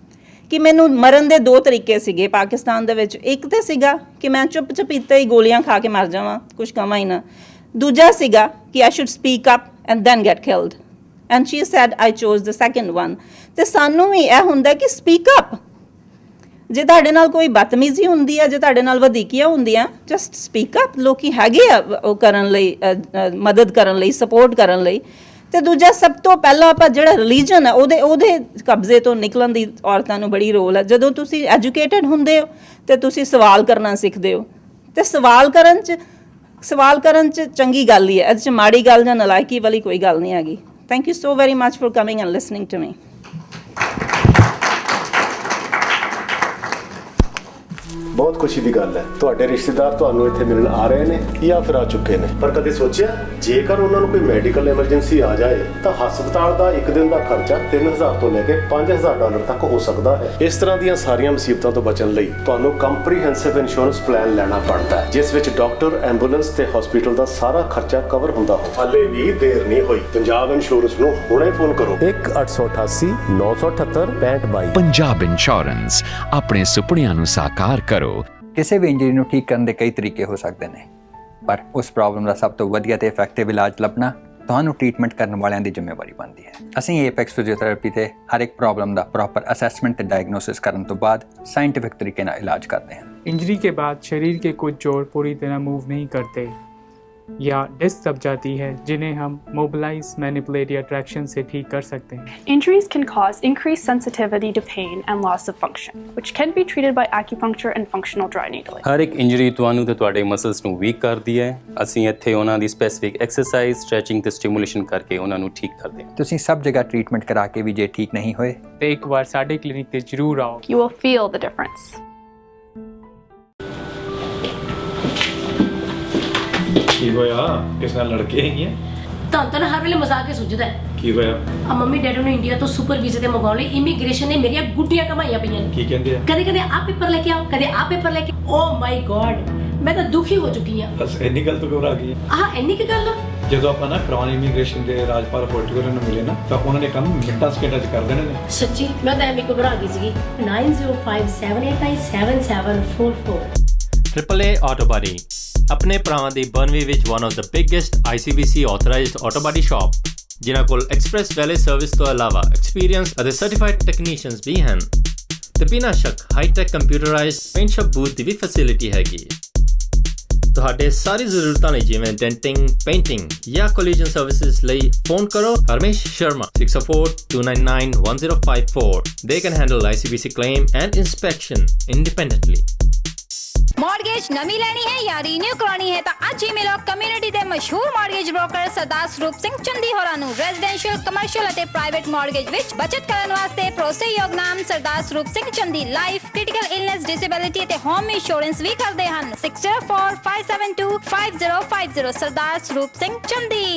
ਕਿ ਮੈਨੂੰ ਮਰਨ ਦੇ ਦੋ ਤਰੀਕੇ ਸੀਗੇ ਪਾਕਿਸਤਾਨ ਦੇ ਵਿੱਚ। ਇੱਕ ਤਾਂ ਸੀਗਾ ਕਿ ਮੈਂ ਚੁੱਪ ਚਪੀਤੇ ਹੀ ਗੋਲੀਆਂ ਖਾ ਕੇ ਮਰ ਜਾਵਾਂ, ਕੁਝ ਕਵਾਂ ਹੀ ਨਾ। ਦੂਜਾ ਸੀਗਾ ਕਿ I should speak up and then get killed, and she said I chose the second one. ਤੇ ਸਾਨੂੰ ਵੀ ਇਹ ਹੁੰਦਾ ਕਿ ਸਪੀਕ ਅਪ। ਜੇ ਤੁਹਾਡੇ ਨਾਲ ਕੋਈ ਬਦਤਮੀਜ਼ੀ ਹੁੰਦੀ ਹੈ, ਜੇ ਤੁਹਾਡੇ ਨਾਲ ਵਧੀਕੀਆਂ ਹੁੰਦੀਆਂ, ਜਸਟ ਸਪੀਕ ਅਪ। ਲੋਕੀ ਹੈਗੇ ਆ ਉਹ ਕਰਨ ਲਈ, ਮਦਦ ਕਰਨ ਲਈ, ਸਪੋਰਟ ਕਰਨ ਲਈ। ਤੇ ਦੂਜਾ, ਸਭ ਤੋਂ ਪਹਿਲਾਂ ਆਪਾਂ ਜਿਹੜਾ ਰਿਲੀਜਨ ਹੈ ਉਹਦੇ ਕਬਜ਼ੇ ਤੋਂ ਨਿਕਲਣ ਦੀ ਔਰਤਾਂ ਨੂੰ ਬੜੀ ਰੋਲ ਹੈ। ਜਦੋਂ ਤੁਸੀਂ ਐਜੂਕੇਟਡ ਹੁੰਦੇ ਹੋ ਤੇ ਤੁਸੀਂ ਸਵਾਲ ਕਰਨਾ ਸਿੱਖਦੇ ਹੋ, ਤੇ ਸਵਾਲ ਕਰਨ 'ਚ ਚੰਗੀ ਗੱਲ ਹੀ ਹੈ, ਇਹਦੇ 'ਚ ਮਾੜੀ ਗੱਲ ਜਾਂ ਨਲਾਇਕੀ ਵਾਲੀ ਕੋਈ ਗੱਲ ਨਹੀਂ ਹੈਗੀ। Thank you so very much for coming and listening to me. ਬਹੁਤ ਖੁਸ਼ੀ ਦੀ ਗੱਲ ਹੈ, ਤੁਹਾਡੇ ਰਿਸ਼ਤੇਦਾਰ ਤੁਹਾਨੂੰ ਇੱਥੇ ਮਿਲਣ ਆ ਰਹੇ ਨੇ ਜਾਂ ਫਿਰ ਆ ਚੁੱਕੇ ਨੇ। ਪਰ ਕਦੇ ਸੋਚਿਆ ਜੇਕਰ ਉਹਨਾਂ ਨੂੰ ਕੋਈ ਮੈਡੀਕਲ ਐਮਰਜੈਂਸੀ ਆ ਜਾਏ ਤਾਂ ਹਸਪਤਾਲ ਦਾ ਇੱਕ ਦਿਨ ਦਾ ਖਰਚਾ 3000 ਤੋਂ ਲੈ ਕੇ $5000 ਤੱਕ ਹੋ ਸਕਦਾ ਹੈ। ਇਸ ਤਰ੍ਹਾਂ ਦੀਆਂ ਸਾਰੀਆਂ ਮੁਸੀਬਤਾਂ ਤੋਂ ਬਚਣ ਲਈ ਤੁਹਾਨੂੰ ਕੰਪਰੀਹੈਂਸਿਵ ਇੰਸ਼ੋਰੈਂਸ ਪਲਾਨ ਲੈਣਾ ਪੜਦਾ ਹੈ, ਜਿਸ ਵਿੱਚ ਡਾਕਟਰ, ਐਂਬੂਲੈਂਸ ਤੇ ਹਸਪੀਟਲ ਦਾ ਸਾਰਾ ਖਰਚਾ ਕਵਰ ਹੁੰਦਾ ਹੋ। ਹਾਲੇ ਵੀ ਦੇਰ ਨਹੀਂ ਹੋਈ, ਪੰਜਾਬ ਇੰਸ਼ੋਰੈਂਸ ਨੂੰ ਹੁਣੇ ਫੋਨ ਕਰੋ 1-888 978 6522। ਪੰਜਾਬ ਇੰਸ਼ੋਰੈਂਸ, ਆਪਣੇ ਸੁਪਨਿਆਂ ਨੂੰ ਸਾਕਾਰ ਕਰੋ। ਕਿਸੇ ਵੀ ਇੰਜਰੀ ਨੂੰ ਠੀਕ ਕਰਨ ਦੇ ਕਈ ਤਰੀਕੇ ਹੋ ਸਕਦੇ ਨੇ, ਪਰ ਉਸ ਪ੍ਰੋਬਲਮ ਦਾ ਸਭ ਤੋਂ ਵਧੀਆ ਤੇ ਇਫੈਕਟਿਵ ਇਲਾਜ ਲੱਭਣਾ ਤੁਹਾਨੂੰ ਟ੍ਰੀਟਮੈਂਟ ਕਰਨ ਵਾਲਿਆਂ ਦੀ ਜ਼ਿੰਮੇਵਾਰੀ ਬਣਦੀ ਹੈ। ਅਸੀਂ ਏਪੈਕਸ ਫਿਜ਼ੀਓਥੈਰੇਪੀ ਤੇ ਹਰ ਇੱਕ ਪ੍ਰੋਬਲਮ ਦਾ ਪ੍ਰੋਪਰ ਅਸੈਸਮੈਂਟ ਤੇ डायग्नोसिस ਕਰਨ ਤੋਂ ਬਾਅਦ ਸਾइंटिफिक ਤਰੀਕੇ ਨਾਲ ਇਲਾਜ ਕਰਦੇ हैं। इंजरी के बाद शरीर के कुछ जोड़ पूरी तरह मूव नहीं करते या डिस्क दब जाती है, जिन्हें हम मोबिलाइज, मैनिपुलेट या ट्रैक्शन से ठीक कर सकते हैं। Injuries can cause increased sensitivity to pain and loss of function, which can be treated by acupuncture and functional dry needling. ਹਰ ਇੱਕ ਇੰਜਰੀ ਤੁਹਾਨੂੰ ਤੇ ਤੁਹਾਡੇ ਮਸਲਸ ਨੂੰ ਵੀਕ ਕਰਦੀ ਹੈ। ਅਸੀਂ ਇੱਥੇ ਉਹਨਾਂ ਦੀ ਸਪੈਸੀਫਿਕ ਐਕਸਰਸਾਈਜ਼, ਸਟ੍ਰੈਚਿੰਗ ਤੇ ਸਟੀਮੂਲੇਸ਼ਨ ਕਰਕੇ ਉਹਨਾਂ ਨੂੰ ਠੀਕ ਕਰਦੇ ਹਾਂ। ਤੁਸੀਂ ਸਭ ਜਗ੍ਹਾ ਟ੍ਰੀਟਮੈਂਟ ਕਰਾ ਕੇ ਵੀ ਜੇ ਠੀਕ ਨਹੀਂ ਹੋਏ ਤੇ ਇੱਕ ਵਾਰ ਸਾਡੇ ਕਲੀਨਿਕ ਤੇ ਜ਼ਰੂਰ ਆਓ। You will feel the difference. ਕੀ ਹੋਇਆ? ਕਿਸ ਨਾਲ ਲੜ ਕੇ ਆਈ ਹੈ? ਤਾਂ ਹਰ ਵੇਲੇ ਮਜ਼ਾਕ ਹੀ ਸੁਝਦਾ ਹੈ। ਕੀ ਹੋਇਆ? ਆ ਮੰਮੀ ਡੈਡੀ ਨੂੰ ਇੰਡੀਆ ਤੋਂ ਸੁਪਰ ਵੀਜ਼ੇ ਤੇ ਮੰਗਾਉਣ ਲਈ ਇਮੀਗ੍ਰੇਸ਼ਨ ਨੇ ਮੇਰੀਆਂ ਗੁੱਡੀਆਂ ਕਮਾਈਆਂ ਪਈਆਂ ਨੇ। ਕੀ ਕਹਿੰਦੇ ਆ? ਕਦੇ ਕਦੇ ਆ ਪੇਪਰ ਲੈ ਕੇ ਆਓ, ਕਦੇ ਆ ਪੇਪਰ ਲੈ ਕੇ। ਓ ਮਾਈ ਗॉड, ਮੈਂ ਤਾਂ ਦੁਖੀ ਹੋ ਚੁੱਕੀ ਹਾਂ। ਬਸ ਇੰਨੀ ਗੱਲ ਤੋਂ ਘਬਰਾ ਗਈ? ਇੰਨੀ ਕੀ ਗੱਲ? ਜਦੋਂ ਆਪਾਂ ਨਾ ਕ੍ਰਾਊਨ ਇਮੀਗ੍ਰੇਸ਼ਨ ਦੇ ਰਾਜਪਾਲ ਹੋਟਲ ਨੂੰ ਮਿਲੇ ਨਾ, ਤਾਂ ਉਹਨਾਂ ਨੇ ਕੰਮ ਮਿੰਟਾਂ ਸਕਿੰਟਾਂ 'ਚ ਕਰ ਦੇਣੇ ਨੇ। ਸੱਚੀ? ਮੈਂ ਤਾਂ ਐਵੇਂ ਘਬਰਾ ਗਈ ਸੀਗੀ। 9057897744 AAA Auto Body ਆਪਣੇ ਭਰਾਵਾਂ ਦੀ ਬਰਨਵੀ ਵਿੱਚ one of the biggest ICBC authorized auto body shop, ਜਿਨ੍ਹਾਂ ਕੋਲ ਐਕਸਪ੍ਰੈਸ ਵੈਲੇ ਸਰਵਿਸ ਤੋਂ ਇਲਾਵਾ ਐਕਸਪੀਰੀਅੰਸ ਅਤੇ ਸਰਟੀਫਾਈਡ ਟੈਕਨੀਸ਼ੀਅਨਸ ਵੀ ਹਨ, ਤੇ ਬਿਨਾਂ ਸ਼ੱਕ high tech computerised paint shop booth ਦੀ ਵੀ ਫੈਸਿਲਿਟੀ ਹੈਗੀ। ਤੁਹਾਡੇ ਸਾਰੀ ਜ਼ਰੂਰਤਾਂ ਲਈ ਜਿਵੇਂ ਡੈਂਟਿੰਗ, ਪੇਂਟਿੰਗ ਜਾਂ ਕੋਲੀਜਨ ਸਰਵਿਸਿਜ਼ ਲਈ ਫੋਨ ਕਰੋ Harmesh Sharma 604-299-1054. They can handle ICBC claim and inspection independently. Mortgage ਨਵੀਂ ਲੈਣੀ ਹੈ ਜਾਂ ਰੀਨਿਊ ਕਰਾਉਣੀ ਹੈ ਤਾਂ ਅੱਜ ਹੀ ਮਿਲੋ ਕਮਿਊਨਿਟੀ ਦੇ ਮਸ਼ਹੂਰ ਮੌਰਗੇਜ ਬ੍ਰੋਕਰ ਸਰਦਾਰ ਸਰੂਪ ਸਿੰਘ ਚੰਦੀ ਹੋਰਾਂ ਨੂੰ। ਰੈਜ਼ੀਡੈਂਸ਼ੀਅਲ, ਕਮਰਸ਼ੀਅਲ ਅਤੇ ਪ੍ਰਾਈਵੇਟ ਮੌਰਗੇਜ ਵਿੱਚ ਬਚਤ ਕਰਨ ਵਾਸਤੇ ਭਰੋਸੇਯੋਗ ਨਾਮ Sardar Sarup Singh Chandi. Life, critical illness, disability ਅਤੇ ਹੋਮ ਇੰਸ਼ੋਰੈਂਸ ਵੀ ਕਰਦੇ ਹਨ। 6045725050 ਸਰਦਾਰ ਸਰੂਪ ਸਿੰਘ ਚੰਦੀ।